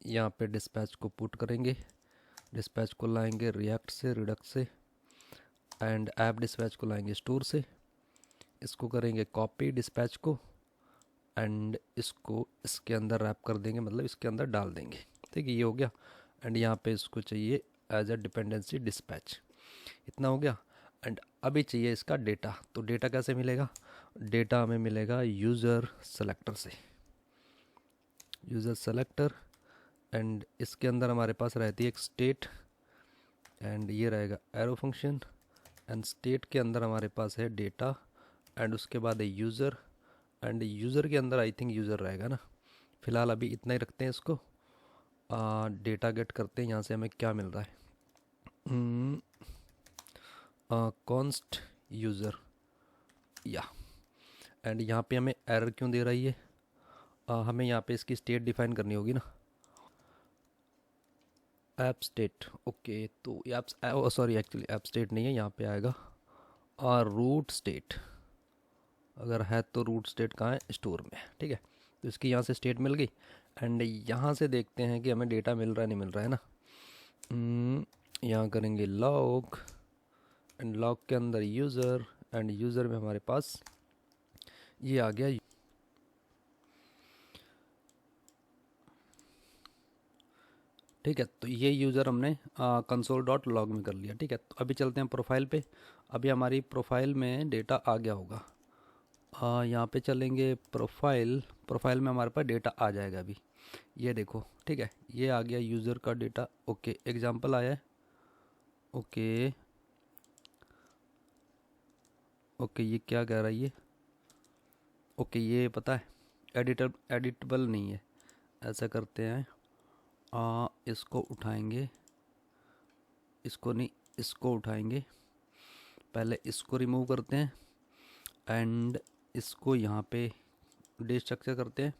यहाँ पे डिस्पैच को पुट करेंगे, डिस्पैच को लाएंगे रिएक्ट से, रिडक्स से, एंड ऐप डिस्पैच को लाएंगे स्टोर से, इसको करेंगे कॉपी डिस्पैच को, एंड इसको इसके अंदर रैप कर देंगे, मतलब इसके अंदर डाल देंगे, ठीक है, ये हो गया। एंड यहाँ पे इसको चाहिए एज अ डिपेंडेंसी डिस्पैच, इतना हो गया। एंड अभी चाहिए इसका डेटा, तो डेटा कैसे मिलेगा, डेटा हमें मिलेगा यूज़र सेलेक्टर से, यूज़र सेलेक्टर, एंड इसके अंदर हमारे पास रहती है एक स्टेट, एंड ये रहेगा एरो फंक्शन, एंड स्टेट के अंदर हमारे पास है डेटा, एंड उसके बाद है यूज़र, एंड यूज़र के अंदर आई थिंक यूज़र रहेगा ना। फ़िलहाल अभी इतना ही रखते हैं इसको। डेटा गेट करते हैं, यहाँ से हमें क्या मिल रहा है, कॉन्स्ट यूज़र, या, एंड यहाँ पे हमें एरर क्यों दे रही है, हमें यहाँ पे इसकी स्टेट डिफाइन करनी होगी ना, ऐप स्टेट, ओके। तो apps, sorry actually app state नहीं है, यहाँ पे आएगा रूट स्टेट, अगर है तो रूट स्टेट कहाँ है, स्टोर में, ठीक है। तो इसकी यहाँ से स्टेट मिल गई, एंड यहाँ से देखते हैं कि हमें डेटा मिल रहा है नहीं मिल रहा है ना। यहाँ करेंगे लॉग, एंड लॉग के अंदर यूज़र, एंड यूज़र में हमारे पास ये आ गया, ठीक है। तो ये यूज़र हमने console.log में कर लिया, ठीक है। तो अभी चलते हैं प्रोफाइल पे, अभी हमारी प्रोफाइल में डेटा आ गया होगा, यहाँ पे चलेंगे प्रोफाइल, प्रोफाइल में हमारे पास डेटा आ जाएगा अभी, ये देखो, ठीक है, ये आ गया यूज़र का डेटा, ओके, एग्जांपल आया है, ओके ओके, ये क्या कह रहा है ये, ओके, ये पता है एडिटेबल नहीं है, ऐसा करते हैं, इसको उठाएंगे, इसको नहीं, इसको उठाएंगे, पहले इसको रिमूव करते हैं, एंड इसको यहाँ पे डिस्ट्रक्चर करते हैं,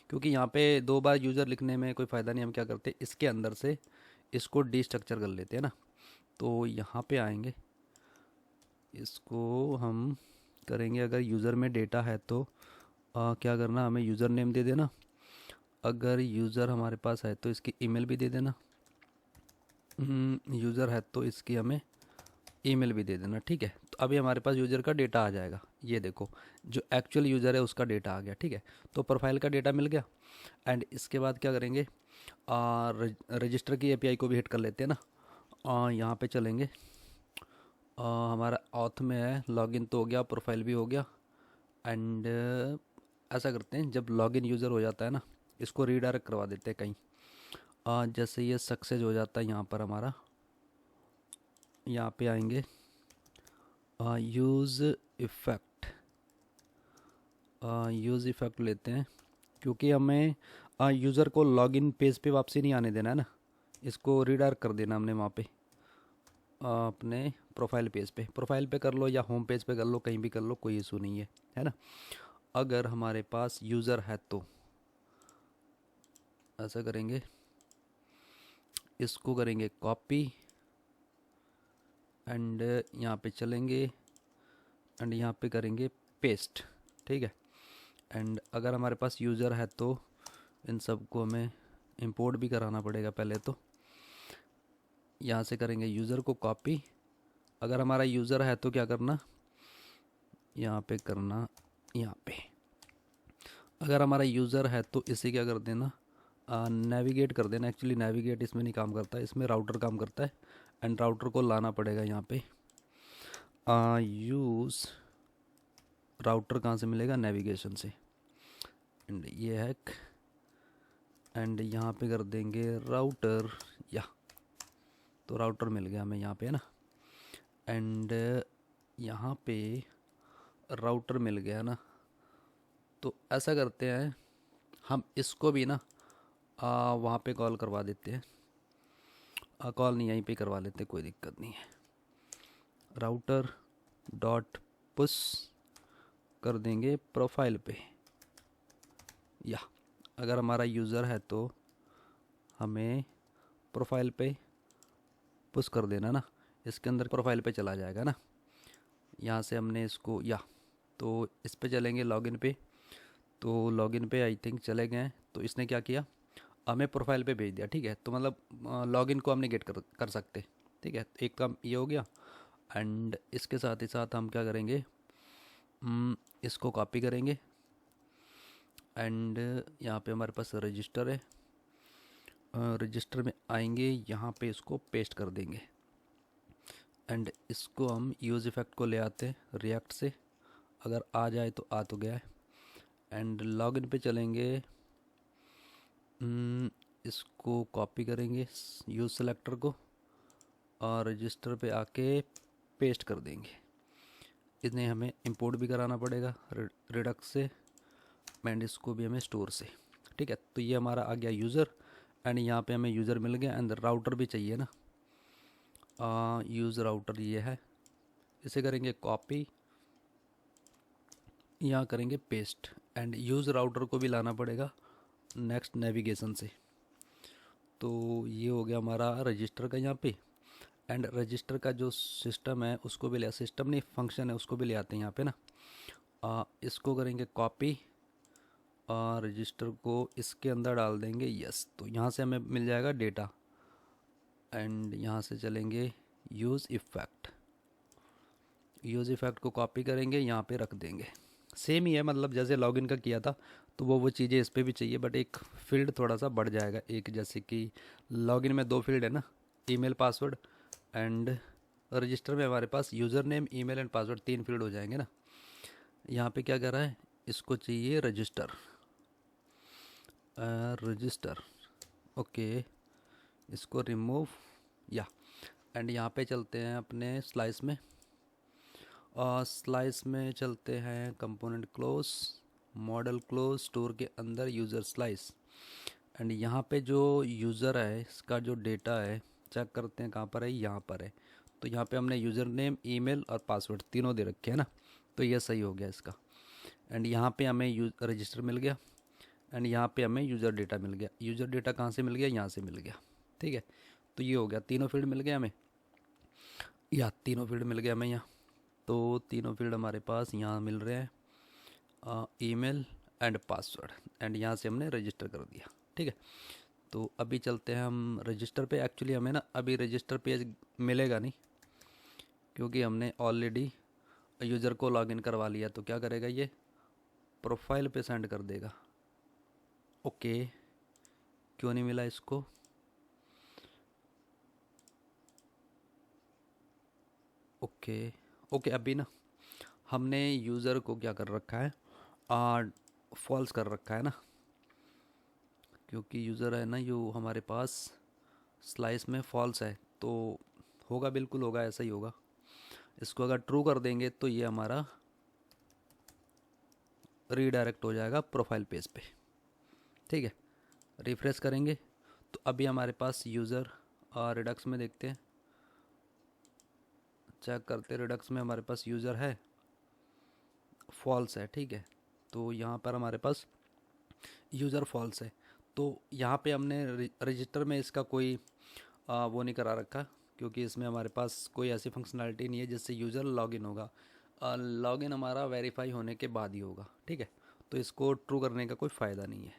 क्योंकि यहाँ पे दो बार यूज़र लिखने में कोई फ़ायदा नहीं, हम क्या करते हैं इसके अंदर से इसको डिस्ट्रक्चर कर लेते हैं ना। तो यहाँ पे आएंगे, इसको हम करेंगे, अगर यूज़र में डेटा है तो क्या करना, हमें यूज़र नेम दे देना, अगर यूज़र हमारे पास है तो इसकी ईमेल भी दे देना, यूज़र है तो इसकी हमें ईमेल भी दे देना, ठीक है। तो अभी हमारे पास यूज़र का डेटा आ जाएगा, ये देखो जो एक्चुअल यूज़र है उसका डेटा आ गया, ठीक है। तो प्रोफाइल का डेटा मिल गया, एंड इसके बाद क्या करेंगे, रजिस्टर की एपीआई को भी हिट कर लेते हैं ना। यहाँ पे चलेंगे, हमारा ऑथ में है, लॉगिन तो हो गया, प्रोफाइल भी हो गया, एंड ऐसा करते हैं जब लॉगिन यूज़र हो जाता है ना, इसको रीडायरेक्ट करवा देते हैं कहीं, जैसे ये सक्सेस हो जाता है यहाँ पर हमारा, यहाँ पे आएंगे यूज़ इफ़ेक्ट लेते हैं, क्योंकि हमें यूज़र को लॉगिन पेज पे वापसी नहीं आने देना है ना, इसको रीडायरेक्ट कर देना हमने वहाँ पे, अपने प्रोफाइल पे कर लो या होम पेज पे कर लो, कहीं भी कर लो, कोई इशू नहीं है ना। अगर हमारे पास यूज़र है तो ऐसा करेंगे, इसको करेंगे कॉपी, एंड यहाँ पे चलेंगे, एंड यहाँ पे करेंगे पेस्ट, ठीक है। एंड अगर हमारे पास यूज़र है तो इन सबको हमें इंपोर्ट भी कराना पड़ेगा पहले। तो यहाँ से करेंगे यूज़र को कॉपी। अगर हमारा यूज़र है तो क्या करना, यहाँ पे करना, यहाँ पे। अगर हमारा यूज़र है तो इसे क्या कर देना, नेविगेट कर देना। एक्चुअली नेविगेट इसमें नहीं काम करता है, इसमें राउटर काम करता है। एंड राउटर को लाना पड़ेगा यहाँ पे। यूज़ राउटर कहाँ से मिलेगा, नेविगेशन से। एंड ये है, एंड यहाँ पे कर देंगे राउटर, या तो राउटर मिल गया हमें यहाँ पे, है ना। एंड यहाँ पे राउटर मिल गया ना, तो ऐसा करते हैं हम इसको भी ना वहाँ पे कॉल करवा देते हैं। कॉल नहीं, यहीं पे करवा लेते, कोई दिक्कत नहीं है। राउटर डॉट पुश कर देंगे प्रोफाइल पे, या अगर हमारा यूज़र है तो हमें प्रोफाइल पे पुश कर देना ना, इसके अंदर प्रोफाइल पे चला जाएगा ना। यहाँ से हमने इसको, या तो इस पे चलेंगे लॉगिन पे। तो लॉगिन पे आई थिंक चले गए, तो इसने क्या किया, हमें प्रोफाइल पे भेज दिया, ठीक है। तो मतलब लॉगिन को हम नेगेट कर सकते, ठीक है। एक काम ये हो गया। एंड इसके साथ ही साथ हम क्या करेंगे, इसको कॉपी करेंगे। एंड यहाँ पे हमारे पास रजिस्टर है, रजिस्टर में आएंगे, यहाँ पे इसको पेस्ट कर देंगे। एंड इसको हम यूज़ इफ़ेक्ट को ले आते हैं रिएक्ट से, अगर आ जाए तो आ तो गया है। एंड लॉगिन पे चलेंगे, इसको कॉपी करेंगे यूज़ सेलेक्टर को, और रजिस्टर पे आके पेस्ट कर देंगे। इन्हें हमें इंपोर्ट भी कराना पड़ेगा रिडक्स से, एंड इसको भी हमें स्टोर से, ठीक है। तो ये हमारा आ गया यूज़र। एंड यहाँ पे हमें यूज़र मिल गया, एंड राउटर भी चाहिए ना। यूज़ राउटर ये है, इसे करेंगे कॉपी, यहाँ करेंगे पेस्ट। एंड यूज़ राउटर को भी लाना पड़ेगा नेक्स्ट नेविगेशन से। तो ये हो गया हमारा रजिस्टर का यहाँ पे। एंड रजिस्टर का जो सिस्टम है उसको भी ले, सिस्टम नहीं फंक्शन है उसको भी ले आते हैं यहाँ पे ना। इसको करेंगे कॉपी, और रजिस्टर को इसके अंदर डाल देंगे, यस। तो यहाँ से हमें मिल जाएगा डेटा। एंड यहाँ से चलेंगे यूज़ इफ़ेक्ट, यूज़ इफ़ेक्ट को कॉपी करेंगे, यहाँ पे रख देंगे। सेम ही है, मतलब जैसे लॉगिन का किया था तो वो चीज़ें इस पर भी चाहिए, बट एक फील्ड थोड़ा सा बढ़ जाएगा। एक जैसे कि लॉगिन में 2 फील्ड है ना, ईमेल पासवर्ड, एंड रजिस्टर में हमारे पास user name email and password 3 field हो जाएंगे ना। यहाँ पे क्या कर रहा है, इसको चाहिए रजिस्टर, रजिस्टर, ओके। इसको रिमूव, या। एंड यहाँ पे चलते हैं अपने स्लाइस में, और स्लाइस में चलते हैं component close, model close, store के अंदर यूज़र स्लाइस। एंड यहाँ पे जो यूज़र है इसका जो डेटा है चेक करते हैं कहाँ पर है, यहाँ पर है। तो यहाँ पे हमने यूज़र नेम ईमेल और पासवर्ड तीनों दे रखे हैं ना, तो ये सही हो गया इसका। एंड यहाँ पे हमें रजिस्टर मिल गया, एंड यहाँ पे हमें यूज़र डेटा मिल गया। यूज़र डेटा कहाँ से मिल गया, यहाँ से मिल गया, ठीक है। तो ये हो गया, तीनों फील्ड मिल गया हमें, या तीनों फील्ड मिल गया हमें यहाँ। तो तीनों फील्ड हमारे पास यहाँ मिल रहे हैं, ईमेल एंड पासवर्ड। एंड यहाँ से हमने रजिस्टर कर दिया, ठीक है। तो अभी चलते हैं हम रजिस्टर पे। एक्चुअली हमें ना अभी रजिस्टर पेज मिलेगा नहीं, क्योंकि हमने ऑलरेडी यूज़र को लॉगिन करवा लिया। तो क्या करेगा ये, प्रोफाइल पे सेंड कर देगा। ओके, क्यों नहीं मिला इसको, ओके ओके। अभी ना हमने यूज़र को क्या कर रखा है, फॉल्स कर रखा है ना, क्योंकि यूज़र है ना यो हमारे पास स्लाइस में फॉल्स है। तो होगा, बिल्कुल होगा, ऐसा ही होगा। इसको अगर ट्रू कर देंगे तो ये हमारा रीडायरेक्ट हो जाएगा प्रोफाइल पेज पे, ठीक है। रिफ्रेश करेंगे तो अभी हमारे पास यूज़र, रिडक्स में देखते हैं, चेक करते, रिडक्स में हमारे पास यूज़र है, फॉल्स है, ठीक है। तो यहाँ पर हमारे पास यूज़र फॉल्स है। तो यहाँ पे हमने रजिस्टर में इसका कोई वो नहीं करा रखा, क्योंकि इसमें हमारे पास कोई ऐसी फंक्शनैलिटी नहीं है जिससे यूज़र लॉगिन होगा। लॉगिन हमारा वेरीफाई होने के बाद ही होगा, ठीक है। तो इसको ट्रू करने का कोई फ़ायदा नहीं है।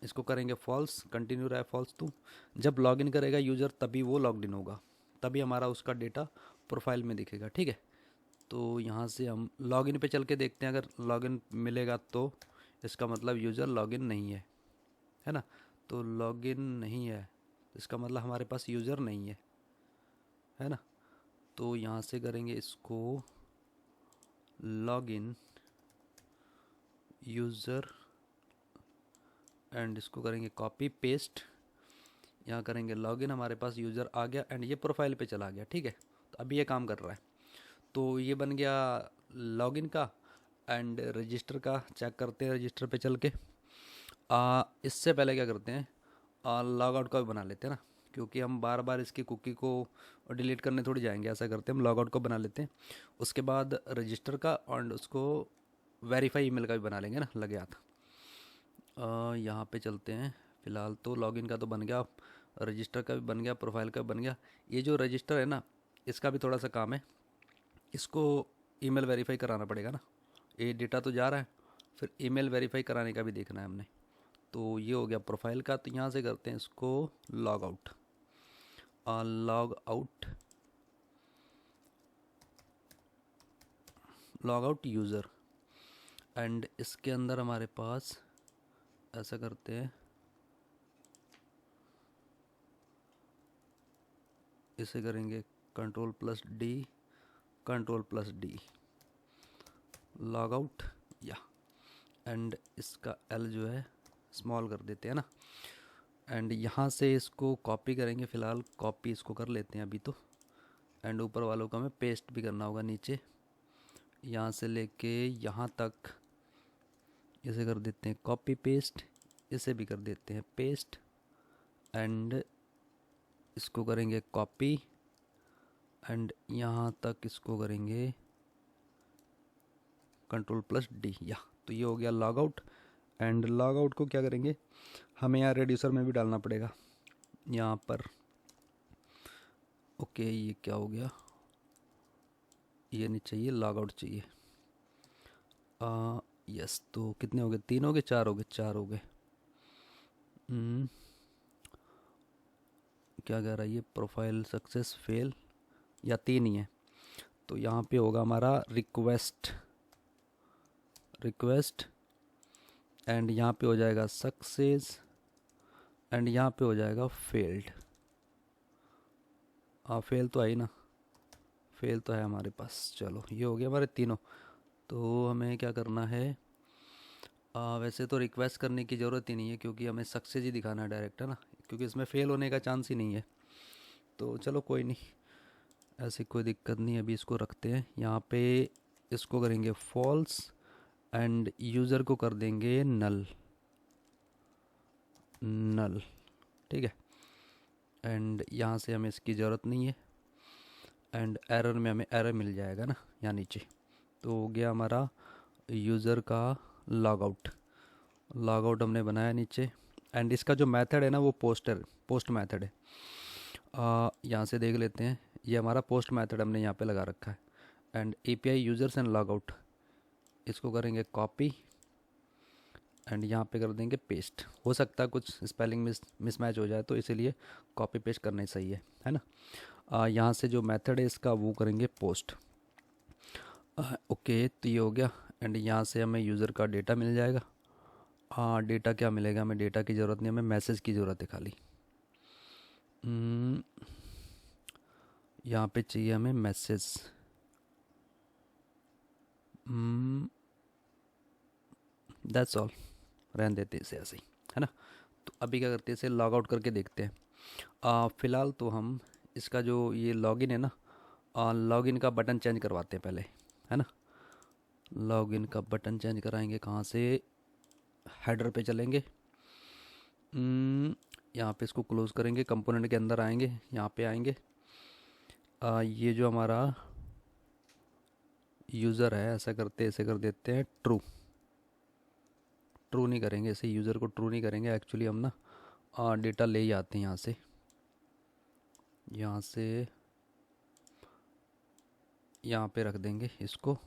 इसको करेंगे फॉल्स, कंटिन्यू रहा है फॉल्स। तो जब लॉगिन करेगा यूज़र तभी वो लॉग्ड इन होगा, तभी हमारा उसका डेटा प्रोफाइल में दिखेगा, ठीक है। तो यहाँ से हम लॉगिन पे चल के देखते हैं, अगर लॉगिन मिलेगा तो इसका मतलब यूज़र लॉगिन नहीं है ना। तो लॉगिन नहीं है, इसका मतलब हमारे पास यूज़र नहीं है ना। तो यहाँ से करेंगे इसको लॉगिन यूज़र एंड इसको करेंगे कॉपी पेस्ट। यहाँ करेंगे लॉगिन, हमारे पास यूज़र आ गया एंड ये प्रोफाइल पे चला गया, ठीक है। तो अभी ये काम कर रहा है। तो ये बन गया लॉगिन का एंड रजिस्टर का। चेक करते हैं रजिस्टर पे चल के। इससे पहले क्या करते हैं, लॉग आउट का भी बना लेते हैं ना, क्योंकि हम बार बार इसकी कुकी को डिलीट करने थोड़ी जाएंगे। ऐसा करते हैं हम लॉग आउट को बना लेते हैं, उसके बाद रजिस्टर का और उसको वेरीफाई ईमेल का भी बना लेंगे ना, लगे हाथ। यहाँ पे चलते हैं। फ़िलहाल तो लॉगिन का तो बन गया, रजिस्टर का भी बन गया, प्रोफाइल का भी बन गया। ये जो रजिस्टर है ना, इसका भी थोड़ा सा काम है, इसको ईमेल वेरीफाई कराना पड़ेगा ना। ये डेटा तो जा रहा है, फिर ईमेल वेरीफाई कराने का भी देखना है हमने। तो ये हो गया प्रोफाइल का। तो यहाँ से करते हैं इसको log out, log out user and इसके अंदर हमारे पास ऐसा करते हैं, इसे करेंगे कंट्रोल+D, कंट्रोल+D लॉग आउट या एंड इसका L जो है स्मॉल कर देते हैं ना। एंड यहाँ से इसको कॉपी करेंगे, फ़िलहाल कॉपी इसको कर लेते हैं अभी तो। एंड ऊपर वालों को हमें पेस्ट भी करना होगा नीचे, यहाँ से लेके यहाँ तक इसे कर देते हैं कॉपी पेस्ट, इसे भी कर देते हैं पेस्ट एंड इसको करेंगे कॉपी एंड यहाँ तक इसको करेंगे कंट्रोल+D या। तो ये हो गया log out. And log out को क्या करेंगे, हमें यहाँ रेड्यूसर में भी डालना पड़ेगा यहाँ पर। ओके, ये क्या हो गया, ये नहीं चाहिए, लॉग आउट चाहिए। यस, तो कितने हो गए, 3 हो गए, 4 हो गए, 4 हो गए। क्या कह रहा है ये, प्रोफाइल सक्सेस फेल या 3 ही है। तो यहाँ पे होगा हमारा रिक्वेस्ट एंड यहाँ पे हो जाएगा सक्सेस एंड यहाँ पे हो जाएगा फेल्ड। फेल तो आई ना, फेल तो है हमारे पास। चलो ये हो गया हमारे तीनों। तो हमें क्या करना है, वैसे तो रिक्वेस्ट करने की ज़रूरत ही नहीं है, क्योंकि हमें सक्सेस ही दिखाना है डायरेक्ट, है ना, क्योंकि इसमें फ़ेल होने का चांस ही नहीं है। तो चलो कोई नहीं, ऐसी कोई दिक्कत नहीं। अभी इसको रखते हैं यहाँ पे, इसको करेंगे फॉल्स एंड यूज़र को कर देंगे नल, ठीक है। एंड यहाँ से हमें इसकी ज़रूरत नहीं है एंड एरर में हमें एरर मिल जाएगा ना यहाँ नीचे। तो हो गया हमारा यूज़र का लॉग आउट हमने बनाया नीचे। एंड इसका जो मेथड है ना वो पोस्ट मेथड है। यहाँ से देख लेते हैं, ये हमारा पोस्ट मेथड हमने यहाँ पे लगा रखा है। And API users and log out, इसको करेंगे कॉपी एंड यहाँ पे कर देंगे पेस्ट। हो सकता है कुछ स्पेलिंग मिसमैच हो जाए, तो इसीलिए कॉपी पेस्ट करना ही सही है ना। यहाँ से जो मेथड है इसका वो करेंगे पोस्ट। ओके, तो ये हो गया। एंड यहाँ से हमें यूज़र का डेटा मिल जाएगा। डेटा क्या मिलेगा, हमें डेटा की ज़रूरत नहीं, हमें मैसेज की ज़रूरत है खाली। यहाँ पे चाहिए हमें मैसेज। दैट्स ऑल, रहने देते इसे ऐसे ही, है ना। तो अभी क्या करते हैं, इसे लॉग आउट करके देखते हैं। फ़िलहाल तो हम इसका जो ये लॉगिन है ना, लॉगिन का बटन चेंज करवाते हैं पहले, है ना। लॉगिन का बटन चेंज कराएंगे, कहाँ से, हेडर पे चलेंगे। यहाँ पे इसको क्लोज़ करेंगे, कंपोनेंट के अंदर आएंगे, यहाँ पे आएंगे। ये जो हमारा यूज़र है, ऐसा करते ऐसे कर देते हैं ट्रू नहीं करेंगे, ऐसे यूज़र को ट्रू नहीं करेंगे। एक्चुअली हम ना डेटा ले ही आते हैं यहाँ से यहाँ पे रख देंगे इसको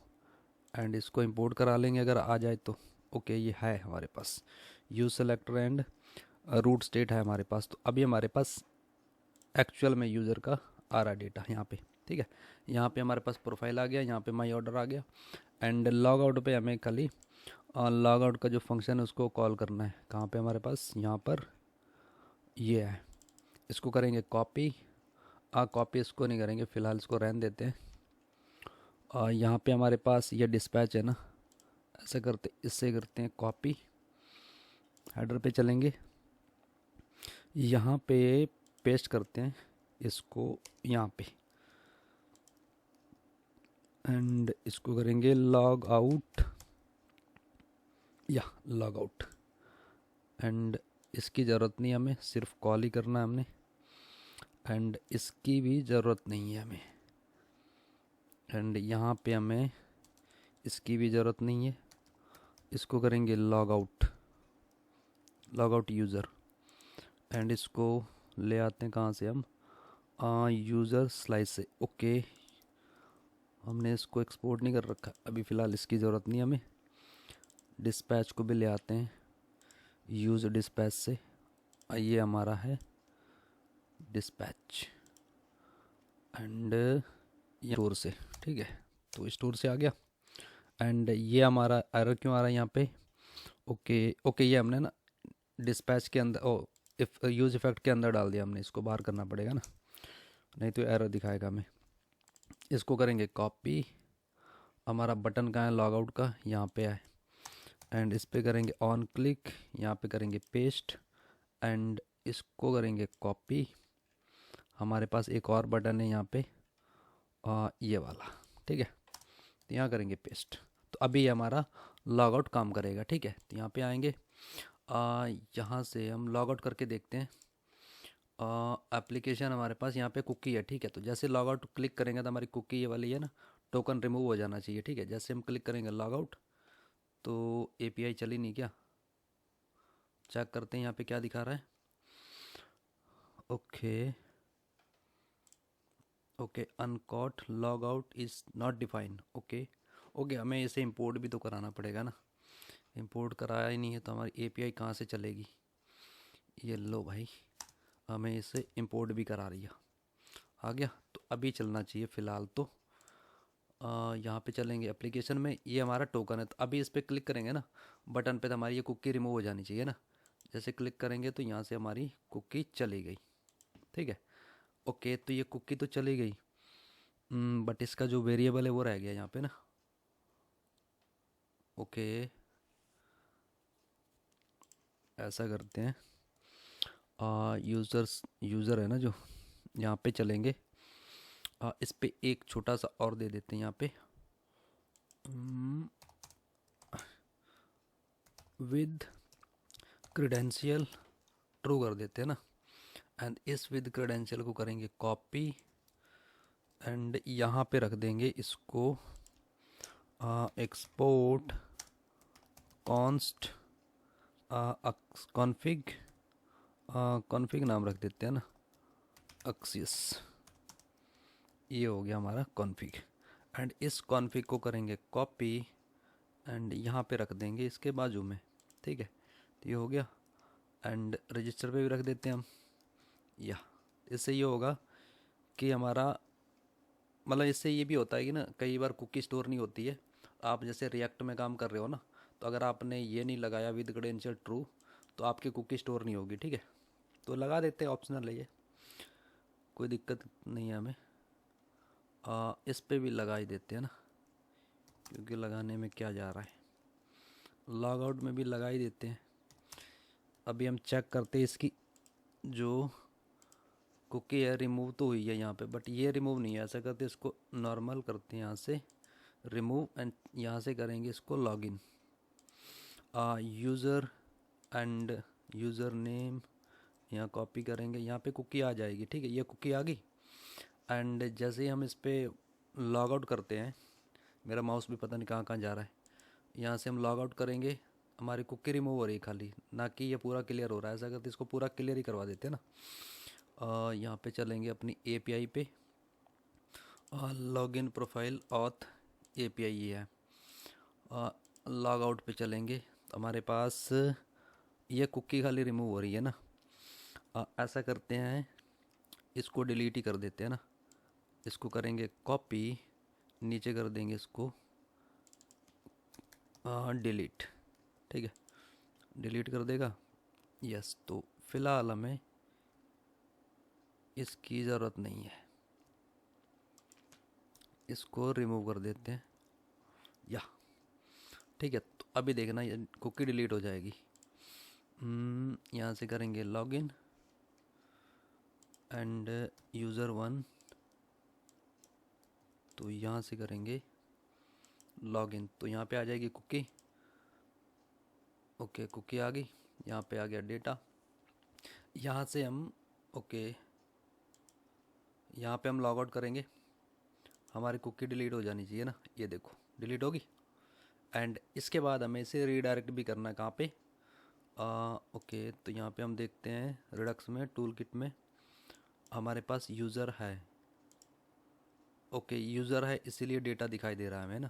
एंड इसको इंपोर्ट करा लेंगे अगर आ जाए तो। ओके ये है हमारे पास use selector and root state है हमारे पास। तो अभी हमारे पास एक्चुअल में यूज़र का आ रहा डेटा यहाँ पे, ठीक है। यहाँ पे हमारे पास प्रोफाइल आ गया, यहाँ पे माई ऑर्डर आ गया एंड लॉग आउट पे हमें खाली लॉग आउट का जो फंक्शन है उसको कॉल करना है। कहाँ पे हमारे पास, यहाँ पर ये है। इसको करेंगे कॉपी, कॉपी इसको नहीं करेंगे फ़िलहाल, इसको रहने देते हैं। यहाँ पे हमारे पास ये डिस्पैच है ना, ऐसा करते इससे करते हैं कॉपी, हेडर पे चलेंगे, यहाँ पे पेस्ट करते हैं इसको यहाँ पे एंड इसको करेंगे लॉग आउट या लॉग आउट एंड इसकी ज़रूरत नहीं हमें, सिर्फ कॉल ही करना है हमने एंड इसकी भी ज़रूरत नहीं है हमें एंड यहाँ पे हमें इसकी भी ज़रूरत नहीं है। इसको करेंगे लॉग आउट यूज़र एंड इसको ले आते हैं कहाँ से हम, यूज़र स्लाइस से। ओके हमने इसको एक्सपोर्ट नहीं कर रखा अभी फ़िलहाल, इसकी ज़रूरत नहीं हमें। डिस्पैच को भी ले आते हैं यूज़ डिस्पैच से, ये हमारा है डिस्पैच एंड स्टोर से, ठीक है। तो स्टोर से आ गया एंड ये हमारा एरर क्यों आ रहा है यहाँ पे। ओके ये हमने ना डिस्पैच के अंदर इफ यूज़ इफेक्ट के अंदर डाल दिया हमने, इसको बाहर करना पड़ेगा ना, नहीं तो एरर दिखाएगा हमें। इसको करेंगे कॉपी, हमारा बटन कहाँ है लॉग आउट का, यहाँ पे है एंड इस पे करेंगे ऑन क्लिक, यहाँ पे करेंगे पेस्ट एंड इसको करेंगे कॉपी। हमारे पास एक और बटन है यहाँ पे ये वाला, ठीक है। तो यहाँ करेंगे पेस्ट, तो अभी हमारा लॉग आउट काम करेगा, ठीक है। तो यहाँ पे आएंगे, यहाँ से हम लॉग आउट करके देखते हैं। एप्लीकेशन हमारे पास यहाँ पे कुकी है, ठीक है। तो जैसे लॉग आउट क्लिक करेंगे तो हमारी कुकी ये वाली है ना, टोकन रिमूव हो जाना चाहिए, ठीक है। जैसे हम क्लिक करेंगे लॉग आउट तो एपीआई चली नहीं क्या, चेक करते हैं यहाँ पे क्या दिखा रहा है। Okay uncaught log out is not defined. Okay हमें इसे इंपोर्ट भी तो कराना पड़ेगा ना, इंपोर्ट कराया ही नहीं है तो हमारी एपीआई कहाँ से चलेगी। ये लो भाई, हमें इसे इंपोर्ट भी करा रही है, आ गया। तो अभी चलना चाहिए फ़िलहाल तो यहाँ पे चलेंगे एप्लीकेशन में, ये हमारा टोकन है। तो अभी इस पर क्लिक करेंगे ना बटन पे तो हमारी ये कुकी रिमूव हो जानी चाहिए ना। जैसे क्लिक करेंगे तो यहाँ से हमारी कुकी चली गई, ठीक है। ओके तो ये कुकी तो चली गई बट इसका जो वेरिएबल है वो रह गया यहाँ पे ना। ओके ऐसा करते हैं, यूज़र है ना जो, यहाँ पे चलेंगे, इस पे एक छोटा सा और दे देते हैं यहाँ पे विद क्रेडेंशियल ट्रू कर देते हैं ना एंड इस विद क्रेडेंशियल को करेंगे कॉपी एंड यहाँ पे रख देंगे इसको एक्सपोर्ट कॉन्स्ट कॉन्फिग नाम रख देते हैं ना, एक्सिस। ये हो गया हमारा कॉन्फिग एंड इस कॉन्फिग को करेंगे कॉपी एंड यहाँ पे रख देंगे इसके बाजू में, ठीक है। तो ये हो गया एंड रजिस्टर पे भी रख देते हैं हम। या इससे ये होगा कि हमारा मतलब इससे ये भी होता है कि ना कई बार कुकी स्टोर नहीं होती है। आप जैसे रिएक्ट में काम कर रहे हो ना, तो अगर आपने ये नहीं लगाया विद क्रेडेंशियल ट्रू तो आपकी कुकी स्टोर नहीं होगी, ठीक है। तो लगा देते हैं, ऑप्शनल है ये, कोई दिक्कत नहीं है हमें। इस पे भी लगा ही देते हैं ना, क्योंकि लगाने में क्या जा रहा है, लॉग आउट में भी लगा ही देते हैं। अभी हम चेक करते हैं इसकी जो कुकी है रिमूव तो हुई है यहाँ पे, बट ये रिमूव नहीं है। ऐसा करते इसको नॉर्मल करते हैं यहाँ से रिमूव एंड यहाँ से करेंगे इसको login, user end user name यहाँ कॉपी करेंगे, यहाँ पे कुकी आ जाएगी, ठीक है। ये कुकी आ गई एंड जैसे ही हम इस पर लॉग आउट करते हैं, मेरा माउस भी पता नहीं कहाँ कहाँ जा रहा है, यहाँ से हम लॉग आउट करेंगे, हमारी कुकी रिमूव हो रही है खाली, ना कि ये पूरा क्लियर हो रहा है। ऐसा करते इसको पूरा क्लियर ही करवा देते हैं ना। यहाँ पे चलेंगे अपनी एपीआई पे लॉगिन प्रोफाइल ऑथ एपीआई ये है। लॉग आउट पे चलेंगे तो हमारे पास ये कुकी खाली रिमूव हो रही है ना। ऐसा करते हैं, इसको डिलीट ही कर देते हैं ना। इसको करेंगे कॉपी, नीचे कर देंगे इसको डिलीट। ठीक है, डिलीट कर देगा। यस, तो फ़िलहाल हमें इसकी ज़रूरत नहीं है, इसको रिमूव कर देते हैं या। ठीक है, तो अभी देखना ये कुकी डिलीट हो जाएगी। यहाँ से करेंगे लॉगिन एंड यूज़र 1, तो यहाँ से करेंगे लॉगिन, तो यहाँ पे आ जाएगी कुकी। ओके, कुकी आ गई, यहाँ पे आ गया डेटा। यहाँ से हम ओके, यहाँ पे हम लॉग आउट करेंगे, हमारी कुकी डिलीट हो जानी चाहिए ना। ये देखो डिलीट होगी। एंड इसके बाद हमें इसे रीडायरेक्ट भी करना है कहाँ पे। ओके, तो यहाँ पे हम देखते हैं रिडक्स में, टूल किट में हमारे पास यूज़र है। ओके, यूज़र है इसीलिए डेटा दिखाई दे रहा है हमें ना।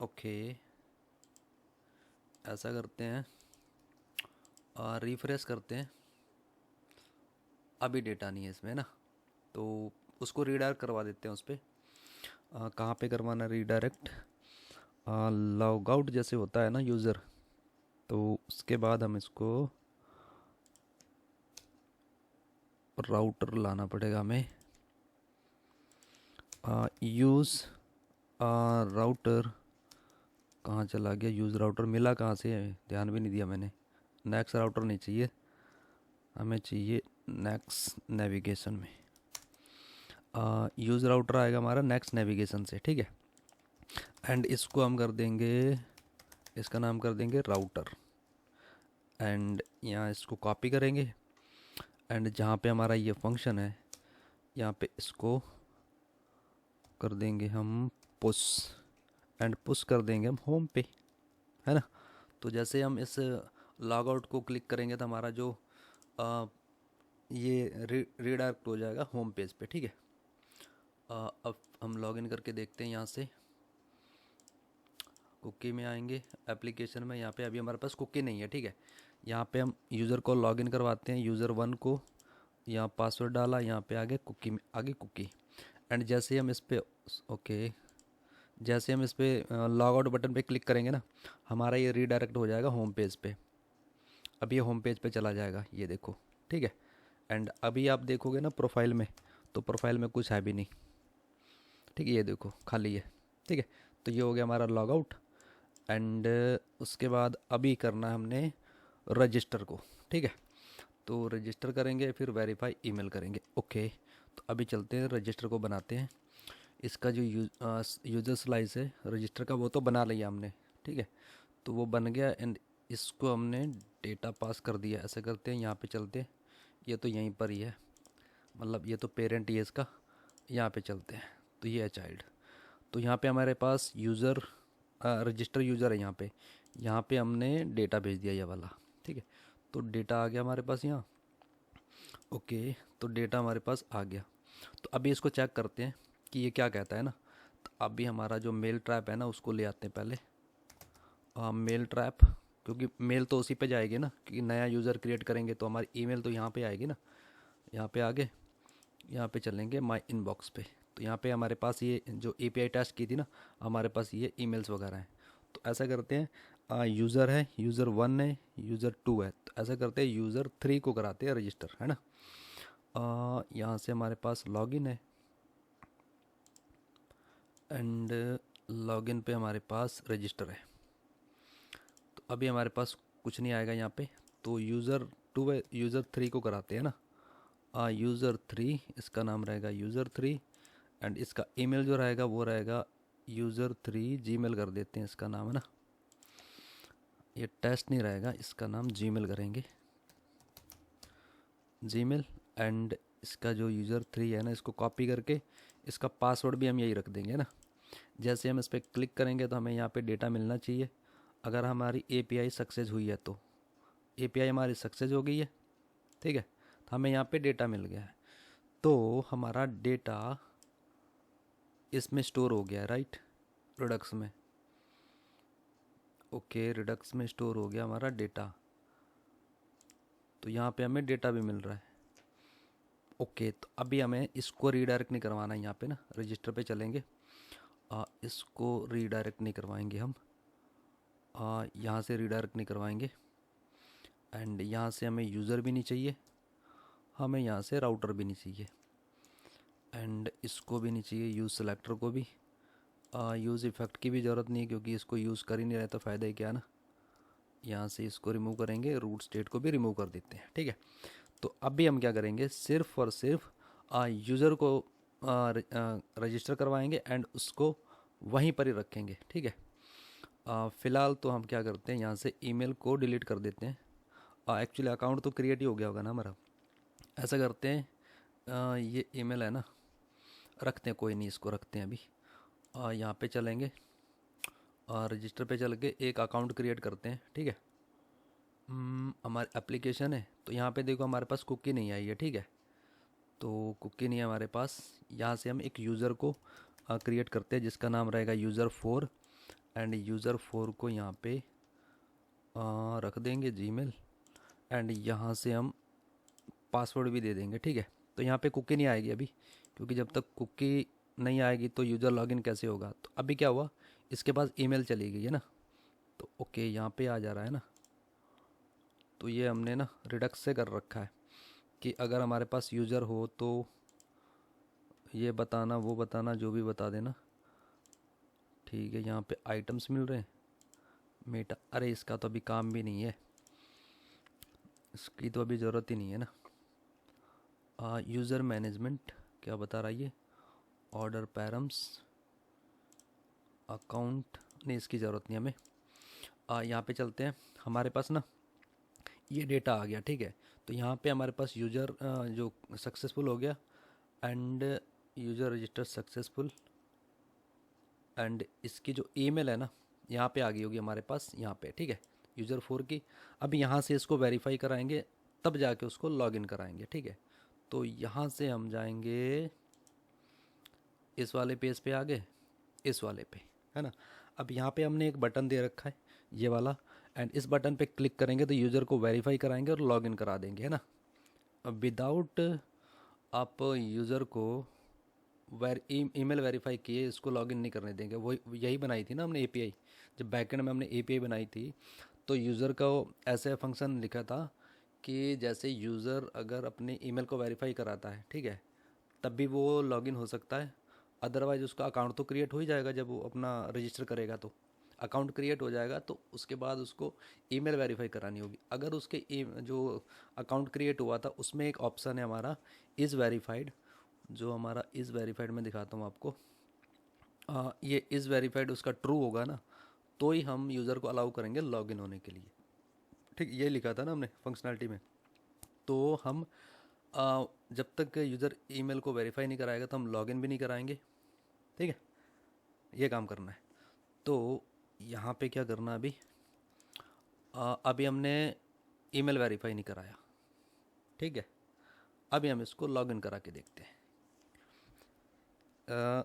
ओके, ऐसा करते हैं, रिफ्रेश करते हैं। अभी डेटा नहीं है इसमें ना, तो उसको रीडायरेक्ट करवा देते हैं उस पर। कहाँ पे करवाना रीडायरेक्ट, लॉग आउट जैसे होता है ना यूज़र, तो उसके बाद हम इसको राउटर लाना पड़ेगा हमें। यूज़ राउटर कहाँ चला गया, यूज़ राउटर मिला कहाँ से है, ध्यान भी नहीं दिया मैंने। नेक्स्ट राउटर नहीं चाहिए, हमें चाहिए नेक्स्ट नेविगेशन में। यूज़ राउटर आएगा हमारा नेक्स्ट नेविगेशन से। ठीक है, एंड इसको हम कर देंगे, इसका नाम कर देंगे राउटर। एंड यहाँ इसको कॉपी करेंगे एंड जहाँ पे हमारा ये फंक्शन है यहाँ पे इसको कर देंगे हम पुश, एंड पुश कर देंगे हम होम पे, है ना। तो जैसे हम इस लॉग आउट को क्लिक करेंगे तो हमारा जो ये रीडायरेक्ट हो जाएगा होम पेज पे। ठीक है, अब हम लॉगिन करके देखते हैं। यहाँ से कुकी में आएंगे, एप्लीकेशन में, यहाँ पे अभी हमारे पास कुकी नहीं है। ठीक है, यहाँ पे हम यूज़र को लॉगिन करवाते हैं, यूज़र 1 को, यहाँ पासवर्ड डाला, यहाँ पे आगे कुकी में आगे कुकी। एंड जैसे हम इस पे ओके, जैसे हम इस पे लॉग आउट बटन पे क्लिक करेंगे ना, हमारा ये रीडायरेक्ट हो जाएगा होम पेज पे। अब ये होम पेज पे चला जाएगा, ये देखो। ठीक है, एंड अभी आप देखोगे ना प्रोफाइल में, तो प्रोफाइल में कुछ है भी नहीं। ठीक है, ये देखो खाली है। ठीक है, तो ये हो गया हमारा लॉग आउट। एंड उसके बाद अभी करना है हमने रजिस्टर को। ठीक है, तो रजिस्टर करेंगे, फिर वेरीफाई ईमेल करेंगे। ओके, तो अभी चलते हैं रजिस्टर को बनाते हैं। इसका जो यूज़र स्लाइस है रजिस्टर का, वो तो बना लिया हमने। ठीक है, तो वो बन गया एंड इसको हमने डेटा पास कर दिया। ऐसे करते हैं, यहाँ पे चलते हैं, ये तो यहीं पर ही है, मतलब ये तो पेरेंट ही है इसका। यहाँ पे चलते हैं, तो ये है चाइल्ड। तो यहाँ पे हमारे पास यूज़र रजिस्टर यूज़र है। यहाँ पे हमने डेटा भेज दिया ये वाला। ठीक है, तो डेटा आ गया हमारे पास यहाँ। ओके, तो डेटा हमारे पास आ गया। तो अभी इसको चेक करते हैं कि ये क्या कहता है ना। तो अभी हमारा जो मेल ट्रैप है ना, उसको ले आते हैं पहले। मेल ट्रैप, क्योंकि मेल तो उसी पे जाएगी ना, क्योंकि नया यूज़र क्रिएट करेंगे तो हमारी ईमेल तो यहाँ पे आएगी ना। यहाँ पे आगे, यहाँ पे चलेंगे माई इनबॉक्स पे। तो यहाँ पे हमारे पास ये जो एपीआई टेस्ट की थी ना, हमारे पास ये ईमेल्स वगैरह हैं। तो ऐसा करते हैं, यूज़र है, यूज़र 1 है, यूज़र 2 है, तो ऐसा करते हैं यूज़र 3 को कराते हैं रजिस्टर, है ना। यहाँ से हमारे पास लॉगिन है एंड लॉगिन पे हमारे पास रजिस्टर है। तो अभी हमारे पास कुछ नहीं आएगा यहाँ पे, तो यूज़र 2 है, यूज़र 3 को कराते हैं ना। यूज़र 3, इसका नाम रहेगा यूज़र 3 एंड इसका ईमेल जो रहेगा वो रहेगा यूज़र 3 जीमेल कर देते हैं, इसका नाम है ना। ये टेस्ट नहीं रहेगा, इसका नाम जीमेल करेंगे, जीमेल। एंड इसका जो यूज़र 3 है ना, इसको कॉपी करके इसका पासवर्ड भी हम यही रख देंगे ना। जैसे हम इस पर क्लिक करेंगे तो हमें यहाँ पे डेटा मिलना चाहिए। अगर हमारी एपीआई सक्सेस हुई है तो एपीआई हमारी सक्सेस हो गई है। ठीक है, तो हमें यहाँ पे डेटा मिल गया है। तो हमारा डेटा इसमें स्टोर हो गया है, राइट, रिडक्स में। ओके, रिडक्स में स्टोर हो गया हमारा डेटा, तो यहाँ पे हमें डेटा भी मिल रहा है। ओके, तो अभी हमें इसको रीडायरेक्ट नहीं करवाना है, यहाँ पे ना रजिस्टर पे चलेंगे, इसको रीडायरेक्ट नहीं करवाएंगे हम, यहाँ से रीडायरेक्ट नहीं करवाएंगे, एंड यहाँ से हमें यूज़र भी नहीं चाहिए, हमें यहाँ से राउटर भी नहीं चाहिए, एंड इसको भी नहीं चाहिए, यूज़ सेलेक्टर को भी, यूज़ इफ़ेक्ट की भी ज़रूरत नहीं है क्योंकि इसको यूज़ कर ही नहीं रहे तो फ़ायदा ही क्या ना। यहाँ से इसको रिमूव करेंगे, रूट स्टेट को भी रिमूव कर देते हैं, ठीक है। तो अभी हम क्या करेंगे, सिर्फ और सिर्फ यूज़र को रजिस्टर करवाएंगे एंड उसको वहीं पर ही रखेंगे, ठीक है। फ़िलहाल तो हम क्या करते हैं, यहाँ से ईमेल को डिलीट कर देते हैं। एक्चुअली अकाउंट तो क्रिएट ही हो गया होगा ना हमारा। ऐसा करते हैं, ये ईमेल है ना, रखते हैं, कोई नहीं, इसको रखते हैं अभी। यहाँ पे चलेंगे और रजिस्टर पे चल के एक अकाउंट क्रिएट करते हैं, ठीक है। हमारी एप्लीकेशन है, तो यहाँ पे देखो हमारे पास कुकी नहीं आई है, ठीक है। तो कुकी नहीं है हमारे पास, यहाँ से हम एक यूज़र को क्रिएट करते हैं जिसका नाम रहेगा यूज़र4, एंड यूज़र4 को यहाँ पे रख देंगे जीमेल, एंड यहाँ से हम पासवर्ड भी दे देंगे, ठीक है। तो यहाँ पे कुकी नहीं आएगी अभी, क्योंकि जब तक कुकी नहीं आएगी तो यूज़र लॉगिन कैसे होगा। तो अभी क्या हुआ, इसके पास ईमेल चली गई है ना, तो ओके यहाँ पे आ जा रहा है ना। तो ये हमने ना रिडक्स से कर रखा है कि अगर हमारे पास यूज़र हो तो ये बताना, वो बताना, जो भी बता देना, ठीक है। यहाँ पे आइटम्स मिल रहे हैं, मेटा, अरे इसका तो अभी काम भी नहीं है, इसकी तो अभी ज़रूरत ही नहीं है ना। यूज़र मैनेजमेंट क्या बता रहा है ये, ऑर्डर पैरम्स, अकाउंट, नहीं इसकी ज़रूरत नहीं हमें। यहाँ पे चलते हैं, हमारे पास ना ये डेटा आ गया, ठीक है। तो यहाँ पे हमारे पास यूज़र जो सक्सेसफुल हो गया, end user register successful, and इसकी जो ईमेल है ना यहाँ पे आ गई होगी हमारे पास, यहाँ पे, ठीक है, यूज़र4 की। अब यहाँ से इसको वेरीफाई कराएंगे, तब जाके उसको लॉगिन कराएंगे, ठीक है। तो यहाँ से हम जाएंगे इस वाले पेज पे, आगे इस वाले पे, है ना। अब यहाँ पे हमने एक बटन दे रखा है, ये वाला, एंड इस बटन पे क्लिक करेंगे तो यूज़र को वेरीफाई कराएंगे और लॉगिन करा देंगे, है ना। विदाउट आप यूज़र को ईमेल वेरीफाई किए इसको लॉगिन नहीं करने देंगे। वही यही बनाई थी ना हमने एपीआई, जब बैकएंड में हमने एपीआई बनाई थी तो यूज़र का ऐसे फंक्शन लिखा था कि जैसे यूज़र अगर अपने ईमेल को वेरीफाई कराता है, ठीक है, तब भी वो लॉगिन हो सकता है, अदरवाइज़ उसका अकाउंट तो क्रिएट हो ही जाएगा। जब वो अपना रजिस्टर करेगा तो अकाउंट क्रिएट हो जाएगा, तो उसके बाद उसको ईमेल वेरीफाई करानी होगी। अगर उसके जो अकाउंट क्रिएट हुआ था उसमें एक ऑप्शन है हमारा इज़ वेरीफाइड, जो हमारा इज़ वेरीफाइड में दिखाता हूँ आपको। ये इज़ वेरीफाइड उसका ट्रू होगा ना, तो ही हम यूज़र को अलाउ करेंगे लॉगिन होने के लिए, ठीक, ये लिखा था ना हमने फंक्शनैलिटी में। तो हम जब तक यूज़र ईमेल को वेरीफाई नहीं कराएगा तो हम लॉगिन भी नहीं कराएंगे, ठीक है। ये काम करना है। तो यहाँ पे क्या करना है अभी, अभी हमने ईमेल वेरीफाई नहीं कराया, ठीक है। अभी हम इसको लॉगिन करा के देखते हैं।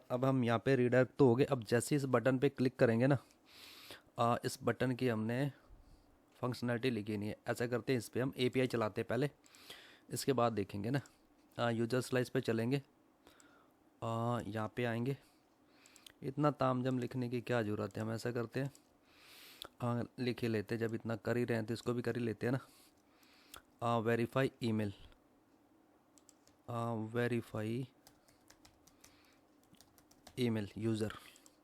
अब हम यहाँ पे रीडायरेक्ट तो हो गए। अब जैसे इस बटन पे क्लिक करेंगे ना, इस बटन की हमने फंक्शनैलिटी लिखी नहीं है। ऐसा करते हैं, इस पर हम एपीआई चलाते हैं पहले, इसके बाद देखेंगे ना। यूज़र स्लाइस पे चलेंगे, यहाँ पे आएंगे। इतना तामझाम लिखने की क्या ज़रूरत है, हम ऐसा करते हैं, लिख ही लेते हैं। जब इतना कर ही रहे हैं तो इसको भी कर ही लेते हैं ना। Verify email, verify email user,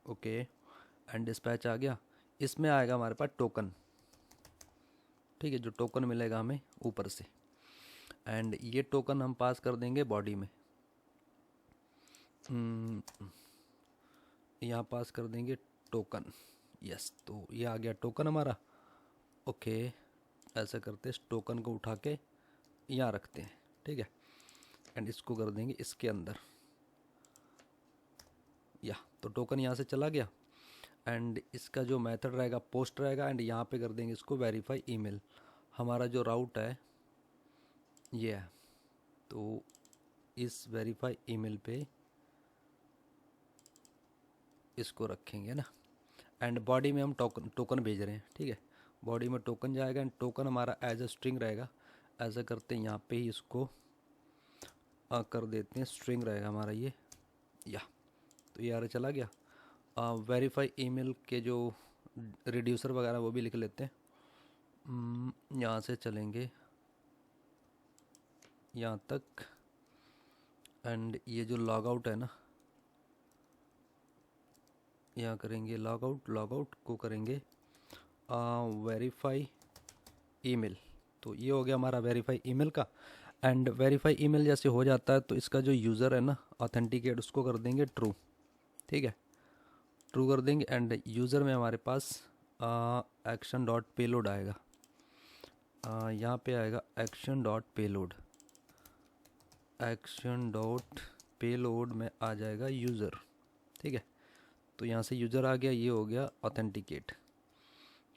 okay, and dispatch आ गया। इसमें आएगा हमारे पास टोकन, ठीक है, जो टोकन मिलेगा हमें ऊपर से, एंड ये टोकन हम पास कर देंगे बॉडी में। यहाँ पास कर देंगे टोकन, यस, तो ये आ गया टोकन हमारा, ओके। ऐसा करते हैं, इस टोकन को उठा के यहाँ रखते हैं, ठीक है, एंड इसको कर देंगे इसके अंदर, या तो टोकन यहाँ से चला गया, एंड इसका जो मेथड रहेगा पोस्ट रहेगा, एंड यहाँ पे कर देंगे इसको वेरीफाई ईमेल। हमारा जो राउट है ये है, तो इस वेरीफाई ईमेल पे इसको रखेंगे ना। एंड बॉडी में हम टोकन भेज रहे हैं, ठीक है। बॉडी में टोकन जाएगा एंड टोकन हमारा एज अ स्ट्रिंग रहेगा। ऐसा करते हैं यहाँ पे ही इसको कर देते हैं, स्ट्रिंग रहेगा हमारा ये, या तो ये चला गया। वेरीफाई ईमेल के जो रिड्यूसर वगैरह वो भी लिख लेते हैं। यहाँ से चलेंगे यहाँ तक एंड ये जो लॉग आउट है ना, यहाँ करेंगे लॉग आउट को करेंगे वेरीफाई ईमेल। तो ये हो गया हमारा वेरीफाई ईमेल का। एंड वेरीफाई ईमेल जैसे हो जाता है तो इसका जो यूज़र है ना ऑथेंटिकेट, उसको कर देंगे ट्रू, ठीक है। ट्रू कर देंगे एंड यूज़र में हमारे पास एक्शन डॉट पेलोड आएगा। यहाँ पे आएगा action dot payload, action dot payload में आ जाएगा यूज़र, ठीक है। तो यहाँ से यूज़र आ गया, ये हो गया ऑथेंटिकेट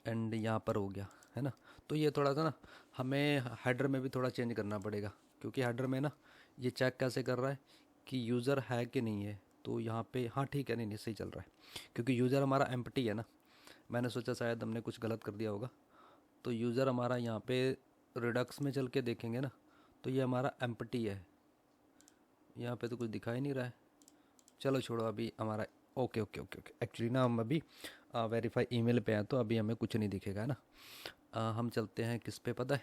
एंड यहाँ पर हो गया, है ना। तो ये थोड़ा सा ना हमें हेडर में भी थोड़ा चेंज करना पड़ेगा, क्योंकि हेडर में ना ये चेक कैसे कर रहा है कि यूज़र है कि नहीं है। तो यहाँ पे हाँ ठीक है, नहीं सही चल रहा है, क्योंकि यूज़र हमारा एम्प्टी है ना। मैंने सोचा शायद हमने कुछ गलत कर दिया होगा। तो यूज़र हमारा यहाँ पे रिडक्स में चल के देखेंगे ना, तो ये हमारा एम्प्टी है। यहाँ पे तो कुछ दिखाई नहीं रहा है। चलो छोड़ो, अभी हमारा okay okay okay okay. Actually ना हम अभी वेरीफाई ईमेल पे हैं, तो अभी हमें कुछ नहीं दिखेगा, है ना। हम चलते हैं किस पे पता है,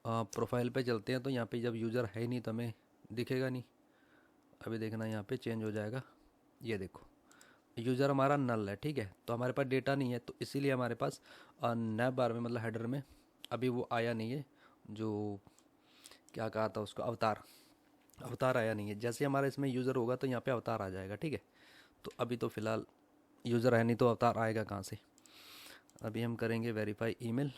प्रोफाइल पे चलते हैं। तो यहाँ पे जब यूज़र है ही नहीं तो हमें दिखेगा नहीं। अभी देखना यहाँ पे चेंज हो जाएगा, ये देखो यूज़र हमारा नल है, ठीक है। तो हमारे पास डेटा नहीं है, तो इसीलिए हमारे पास नैब बार में मतलब हेडर में अभी वो आया नहीं है, जो क्या कहा था उसको, अवतार आया नहीं है। जैसे हमारा इसमें यूज़र होगा तो यहाँ पे अवतार आ जाएगा, ठीक है। तो अभी तो फ़िलहाल यूज़र है नहीं, तो अवतार आएगा कहाँ से। अभी हम करेंगे वेरीफाई ईमेल।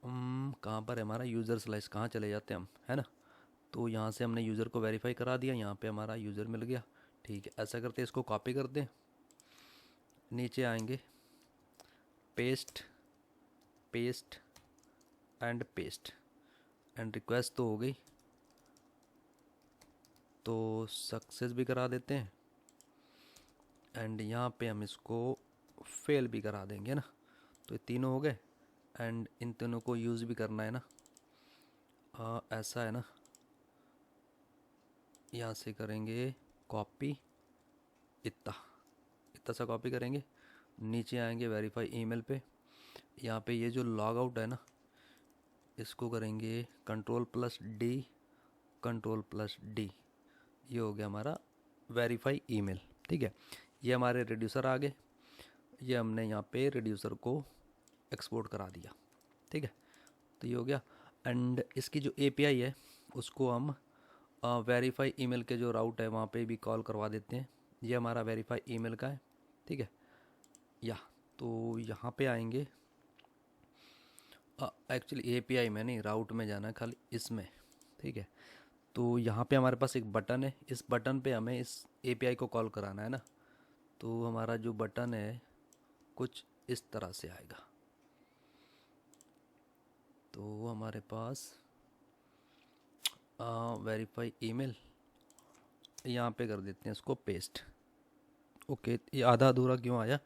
कहाँ पर है हमारा यूज़र स्लाइस, कहाँ चले जाते हैं हम, है ना। तो यहाँ से हमने यूज़र को वेरीफाई करा दिया, यहाँ पे हमारा यूज़र मिल गया, ठीक है। ऐसा करते हैं, इसको कॉपी कर दें, नीचे आएंगे, paste paste and paste and request तो हो गई, तो सक्सेस भी करा देते हैं एंड यहाँ पे हम इसको फेल भी करा देंगे ना। तो ये तीनों हो गए एंड इन तीनों को यूज़ भी करना है ना। ऐसा है ना, यहाँ से करेंगे कॉपी, इतना इतना सा कॉपी करेंगे, नीचे आएंगे वेरीफाई ईमेल पे। यहाँ पे ये जो लॉग आउट है ना, इसको करेंगे कंट्रोल+D, कंट्रोल+D। ये हो गया हमारा वेरीफाई ईमेल, ठीक है। ये हमारे रिड्यूसर आ गए, ये हमने यहाँ पे रिड्यूसर को एक्सपोर्ट करा दिया, ठीक है। तो ये हो गया एंड इसकी जो एपीआई है उसको हम वेरीफाई ईमेल के जो राउट है वहाँ पे भी कॉल करवा देते हैं। ये हमारा वेरीफाई ईमेल का है, ठीक है। या तो यहाँ पे आएंगे, एक्चुअली एपीआई में नहीं, राउट में जाना है खाली इसमें, ठीक है। तो यहाँ पे हमारे पास एक बटन है, इस बटन पे हमें इस एपीआई को कॉल कराना है ना। तो हमारा जो बटन है कुछ इस तरह से आएगा। तो हमारे पास वेरीफाई ईमेल, यहाँ पे कर देते हैं इसको पेस्ट। ओके, ये आधा अधूरा क्यों आया,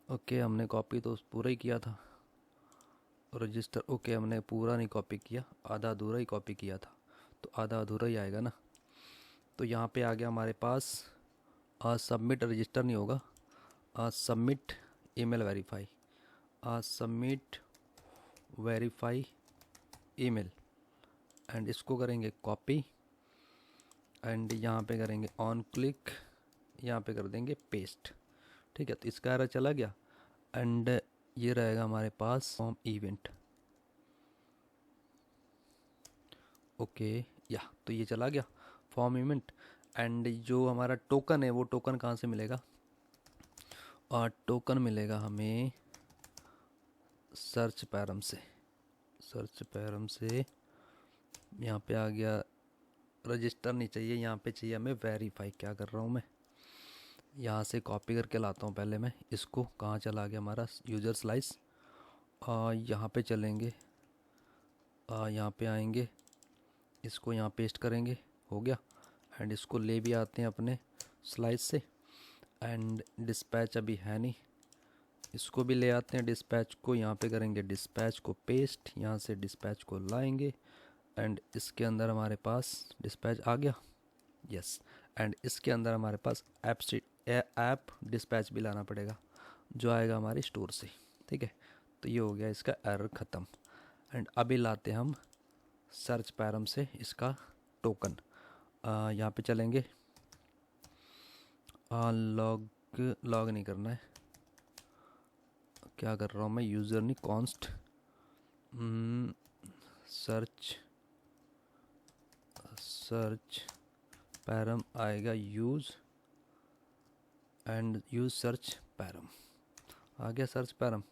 ओके हमने कॉपी तो पूरा ही किया था। रजिस्टर, ओके हमने पूरा नहीं कॉपी किया, आधा अधूरा ही कॉपी किया था, तो आधा अधूरा ही आएगा ना। तो यहाँ पे आ गया हमारे पास सबमिट रजिस्टर नहीं होगा, submit email verify, submit verify email and इसको करेंगे कॉपी एंड यहाँ पे करेंगे ऑन क्लिक, यहाँ पे कर देंगे पेस्ट, ठीक है। तो इसका एरर चला गया एंड ये रहेगा हमारे पास फॉर्म इवेंट, ओके। या तो ये चला गया फॉर्म इवेंट एंड जो हमारा टोकन है वो टोकन कहाँ से मिलेगा, और टोकन मिलेगा हमें सर्च पैरम से, सर्च पैरम से। यहाँ पे आ गया, रजिस्टर नहीं चाहिए, यहाँ पे चाहिए हमें वेरीफाई। क्या कर रहा हूँ मैं, यहाँ से कॉपी करके लाता हूँ पहले मैं इसको। कहाँ चला गया हमारा यूज़र स्लाइस, यहाँ पे चलेंगे, यहाँ पे आएंगे, इसको यहाँ पेस्ट करेंगे, हो गया। एंड इसको ले भी आते हैं अपने स्लाइस से एंड डिस्पैच अभी है नहीं, इसको भी ले आते हैं डिस्पैच को, यहाँ पे करेंगे डिस्पैच को पेस्ट, यहाँ से डिस्पैच को लाएंगे एंड इसके अंदर हमारे पास डिस्पैच आ गया, यस। एंड इसके अंदर हमारे पास ऐप डिस्पैच भी लाना पड़ेगा जो आएगा हमारे स्टोर से, ठीक है। तो ये हो गया इसका एरर ख़त्म। एंड अभी लाते हम सर्च पैरम से इसका टोकन, यहाँ पे चलेंगे, लॉग लॉग नहीं करना है, क्या कर रहा हूँ मैं, यूज़र नहीं कॉन्स्ट सर्च पैरम आएगा, use and use search param, आ गया सर्च पैरम।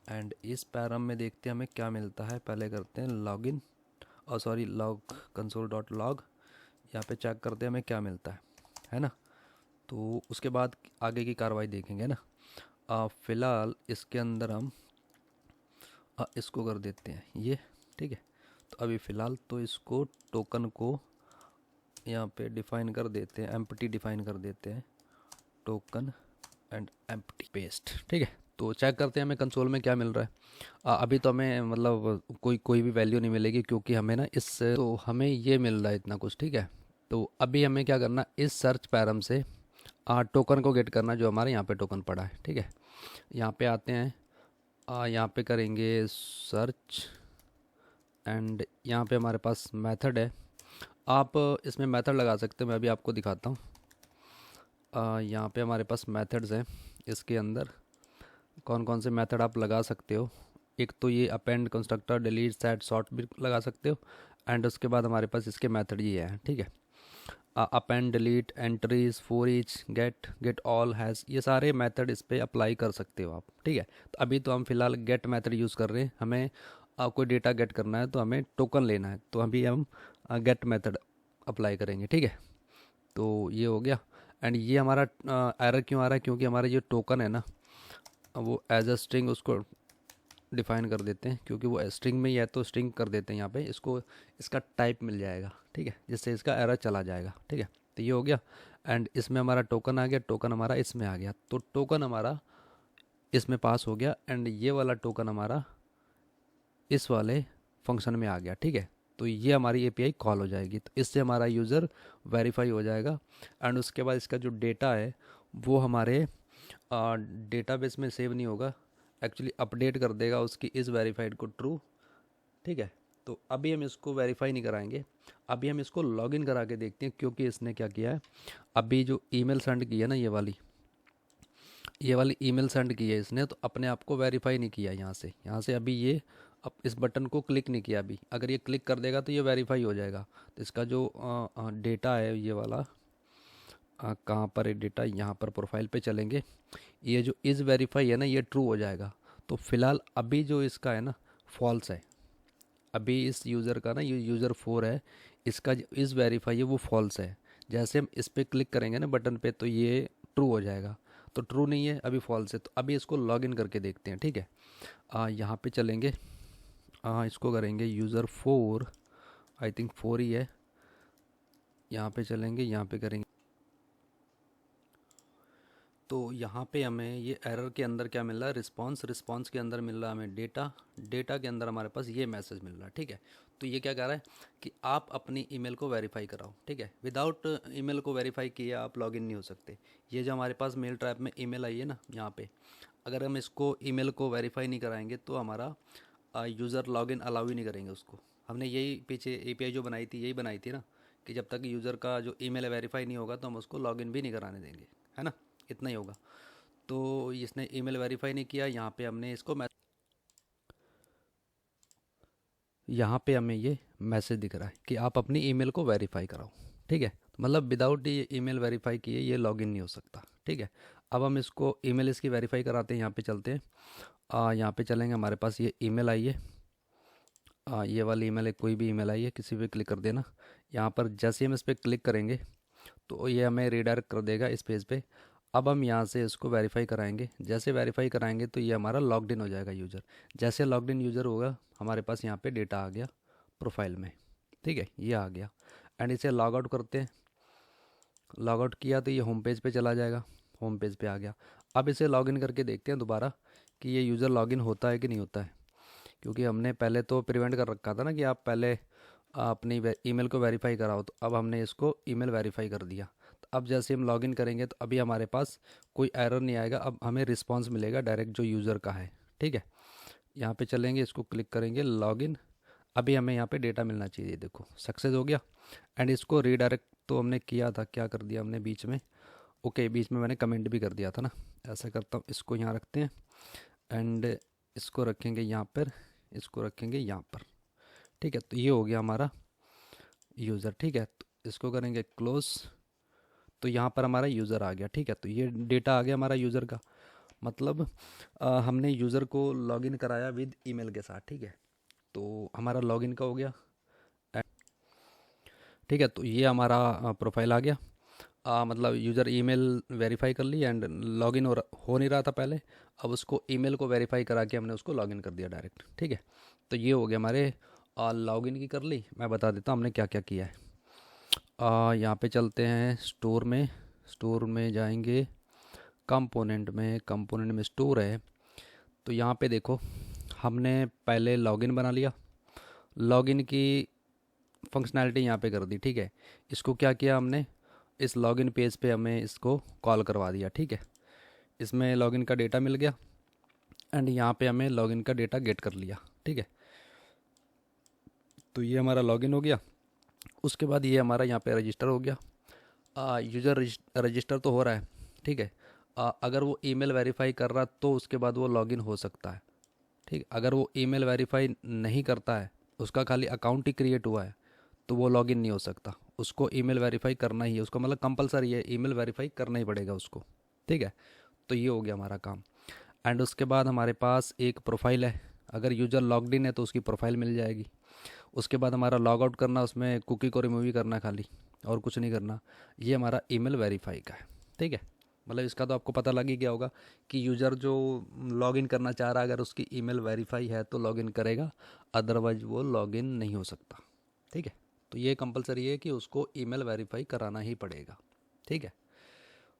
एंड इस पैरम में देखते हैं हमें क्या मिलता है, पहले करते हैं लॉगिन, और sorry log console dot log, यहाँ पे चेक करते हैं हमें क्या मिलता है ना। तो उसके बाद आगे की कार्रवाई देखेंगे ना। फ़िलहाल इसके अंदर हम इसको कर देते हैं ये, ठीक है। तो अभी फ़िलहाल तो इसको टोकन को यहाँ पे डिफ़ाइन कर देते हैं, एम्प्टी डिफ़ाइन कर देते हैं, टोकन एंड एम्प्टी पेस्ट, ठीक है। तो चेक करते हैं हमें कंसोल में क्या मिल रहा है। अभी तो हमें मतलब कोई भी वैल्यू नहीं मिलेगी क्योंकि हमें ना इस, तो हमें ये मिल रहा है इतना कुछ, ठीक है। तो अभी हमें क्या करना, इस सर्च पैरम से टोकन को गेट करना जो हमारे यहाँ पे टोकन पड़ा है, ठीक है। यहाँ पे आते हैं, यहाँ पे करेंगे सर्च एंड यहाँ पे हमारे पास मेथड है, आप इसमें मेथड लगा सकते हैं, मैं अभी आपको दिखाता हूँ। यहाँ पे हमारे पास मेथड्स हैं, इसके अंदर कौन कौन से मेथड आप लगा सकते हो। एक तो ये append, constructor, delete, set, sort भी लगा सकते हो। एंड उसके बाद हमारे पास इसके मेथड ये हैं, ठीक है। Append, delete, entries, for each, get all, has, ये सारे मेथड इस पर अप्लाई कर सकते हो आप, ठीक है। तो अभी तो हम फिलहाल गेट मेथड यूज़ कर रहे हैं, हमें कोई डेटा गेट करना है तो हमें टोकन लेना है, तो अभी हम गेट मेथड अप्लाई करेंगे, ठीक है। तो ये हो गया। एंड ये हमारा एरर क्यों आ रहा है, क्योंकि हमारा जो टोकन है ना वो एज अ स्ट्रिंग उसको डिफ़ाइन कर देते हैं, क्योंकि वो स्ट्रिंग में ही है तो स्ट्रिंग कर देते हैं यहाँ पे, इसको इसका टाइप मिल जाएगा, ठीक है, जिससे इसका एरर चला जाएगा, ठीक है। तो ये हो गया। एंड इसमें हमारा टोकन आ गया, टोकन हमारा इसमें आ गया, तो टोकन हमारा इसमें पास हो गया एंड ये वाला टोकन हमारा इस वाले फंक्शन में आ गया, ठीक है। तो ये हमारी एपीआई कॉल हो जाएगी, तो इससे हमारा यूज़र वेरीफाई हो जाएगा। एंड उसके बाद इसका जो डेटा है वो हमारे डेटाबेस में सेव नहीं होगा, एक्चुअली अपडेट कर देगा उसकी इस वेरीफाइड को ट्रू, ठीक है। तो अभी हम इसको वेरीफाई नहीं कराएंगे, अभी हम इसको लॉगिन करा के देखते हैं, क्योंकि इसने क्या किया है, अभी जो ईमेल सेंड की है ना, ये वाली ईमेल सेंड की है इसने, तो अपने आप को वेरीफाई नहीं किया यहाँ से अभी ये अब इस बटन को क्लिक नहीं किया। अभी अगर ये क्लिक कर देगा तो ये वेरीफाई हो जाएगा। तो इसका जो डेटा है ये वाला, कहाँ पर है डेटा, यहाँ पर प्रोफाइल पे चलेंगे, ये जो इज़ वेरीफाई है ना ये ट्रू हो जाएगा। तो फिलहाल अभी जो इसका है ना फॉल्स है, अभी इस यूज़र का ना, ये यूज़र 4 है, इसका जो इज़ वेरीफाई है वो फॉल्स है। जैसे हम इस पर क्लिक करेंगे ना बटन पे तो ये ट्रू हो जाएगा, तो ट्रू नहीं है, अभी फॉल्स है। तो अभी इसको लॉगिन करके देखते हैं, ठीक है। यहाँ पे चलेंगे, इसको करेंगे यूज़र 4, आई थिंक 4 ही है, यहाँ पे चलेंगे, यहाँ पे करेंगे। तो यहाँ पे हमें ये एरर के अंदर क्या मिल रहा है, रिस्पांस के अंदर मिल रहा है हमें डेटा के अंदर हमारे पास ये मैसेज मिल रहा है, ठीक है। तो ये क्या कह रहा है कि आप अपनी ईमेल को वेरीफाई कराओ, ठीक है। विदाउट ईमेल को वेरीफाई किए आप लॉगिन नहीं हो सकते। ये जो हमारे पास मेल ट्रैप में ईमेल आई है ना यहाँ पे, अगर हम इसको ईमेल को वेरीफाई नहीं कराएंगे तो हमारा यूज़र लॉगिन अलाउ ही नहीं करेंगे उसको। हमने यही पीछे एपीआई जो बनाई थी, यही बनाई थी ना, कि जब तक यूज़र का जो ईमेल है वेरीफाई नहीं होगा तो हम उसको लॉगिन भी नहीं कराने देंगे, है ना, इतना ही होगा। तो इसने ईमेल वेरीफाई नहीं किया, यहाँ पे हमें ये मैसेज दिख रहा है कि आप अपनी ईमेल को वेरीफाई कराओ, ठीक है। मतलब विदाउट ये ईमेल वेरीफाई किए ये लॉगिन नहीं हो सकता, ठीक है। अब हम इसको ईमेल इसकी वेरीफाई कराते हैं, यहाँ पे चलते हैं, यहाँ पे चलेंगे, हमारे पास ये ईमेल आई है, ये वाली ईमेल है, कोई भी ईमेल आई है किसी पे क्लिक कर देना। यहाँ पर जैसे हम इस पर क्लिक करेंगे तो ये हमें रीडायरेक्ट कर देगा इस पेज पे। अब हम यहाँ से इसको वेरीफाई कराएंगे, जैसे वेरीफाई कराएंगे तो ये हमारा लॉग्ड इन हो जाएगा यूज़र। जैसे लॉग्ड इन यूज़र होगा हमारे पास यहाँ पे डेटा आ गया प्रोफाइल में, ठीक है, ये आ गया। एंड इसे लॉग आउट करते हैं, लॉग आउट किया तो ये होम पेज पे चला जाएगा। होम पेज पे आ गया। अब इसे लॉगिन करके देखते हैं दोबारा कि ये यूज़र लॉगिन होता है कि नहीं होता है, क्योंकि हमने पहले तो प्रिवेंट कर रखा था ना कि आप पहले अपनी ईमेल को वेरीफाई कराओ, तो अब हमने इसको ईमेल वेरीफाई कर दिया। तो अब जैसे हम लॉगिन करेंगे तो अभी हमारे पास कोई एरर नहीं आएगा, अब हमें रिस्पांस मिलेगा डायरेक्ट जो यूज़र का है। ठीक है, यहाँ पे चलेंगे, इसको क्लिक करेंगे लॉगिन। अभी हमें यहाँ पे डेटा मिलना चाहिए, देखो सक्सेस हो गया। एंड इसको रीडायरेक्ट तो हमने किया था, क्या कर दिया हमने बीच में, ओके बीच में मैंने कमेंट भी कर दिया था ना। ऐसा करता हूँ, इसको यहाँ रखते हैं एंड इसको रखेंगे यहाँ पर, इसको रखेंगे यहाँ पर। ठीक है, तो ये हो गया हमारा यूज़र। ठीक है, तो इसको करेंगे क्लोज, तो यहाँ पर हमारा यूज़र आ गया। ठीक है, तो ये डेटा आ गया हमारा यूज़र का, मतलब हमने यूज़र को लॉगिन कराया विद ईमेल के साथ। ठीक है, तो हमारा लॉगिन का हो गया। ठीक है, तो ये हमारा प्रोफाइल आ गया। मतलब यूज़र ईमेल वेरीफाई कर ली एंड लॉगिन हो नहीं रहा था पहले, अब उसको ईमेल को वेरीफाई करा के हमने उसको लॉगिन कर दिया डायरेक्ट। ठीक है, तो ये हो गया हमारे लॉगिन की कर ली। मैं बता देता हूँ हमने क्या क्या किया है। यहाँ पे चलते हैं स्टोर में, स्टोर में जाएंगे, कंपोनेंट में, कंपोनेंट में स्टोर है। तो यहाँ पे देखो हमने पहले लॉगिन बना लिया, लॉगिन की फंक्शनैलिटी यहाँ पे कर दी। ठीक है, इसको क्या किया हमने, इस लॉगिन पेज पे हमें इसको कॉल करवा दिया। ठीक है, इसमें लॉगिन का डेटा मिल गया एंड यहाँ पे हमें लॉगिन का डेटा गेट कर लिया। ठीक है, तो ये हमारा लॉगिन हो गया। उसके बाद ये हमारा यहाँ पे रजिस्टर हो गया। यूज़र रजिस्टर तो हो रहा है। ठीक है, अगर वो ईमेल वेरीफाई कर रहा तो उसके बाद वो लॉगिन हो सकता है। ठीक, अगर वो ईमेल वेरीफाई नहीं करता है, उसका खाली अकाउंट ही क्रिएट हुआ है, तो वो लॉगिन नहीं हो सकता। उसको ईमेल वेरीफाई करना ही है, उसको मतलब कंपलसरी है, ईमेल वेरीफाई करना ही पड़ेगा उसको। ठीक है, तो ये हो गया हमारा काम। एंड उसके बाद हमारे पास एक प्रोफाइल है, अगर यूज़र लॉग्ड इन है तो उसकी प्रोफाइल मिल जाएगी। उसके बाद हमारा लॉग आउट करना, उसमें कुकी को रिमूव ही करना खाली, और कुछ नहीं करना। ये हमारा ईमेल वेरीफाई का है। ठीक है, मतलब इसका तो आपको पता लग ही गया होगा कि यूज़र जो लॉगिन करना चाह रहा है, अगर उसकी ईमेल वेरीफाई है तो लॉगिन करेगा, अदरवाइज वो लॉगिन नहीं हो सकता। ठीक है, तो ये कंपलसरी है कि उसको ईमेल वेरीफाई कराना ही पड़ेगा। ठीक है,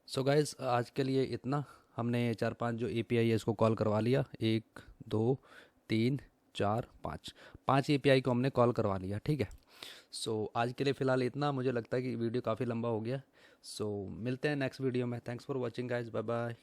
सो गाइज आज के लिए इतना। हमने 4-5 जो एपीआई है इसको कॉल करवा लिया, 1 2 3 4 5, 5 एपीआई को हमने कॉल करवा लिया। ठीक है, सो आज के लिए फ़िलहाल इतना। मुझे लगता है कि वीडियो काफ़ी लंबा हो गया। सो मिलते हैं नेक्स्ट वीडियो में। Thanks for watching guys, bye bye.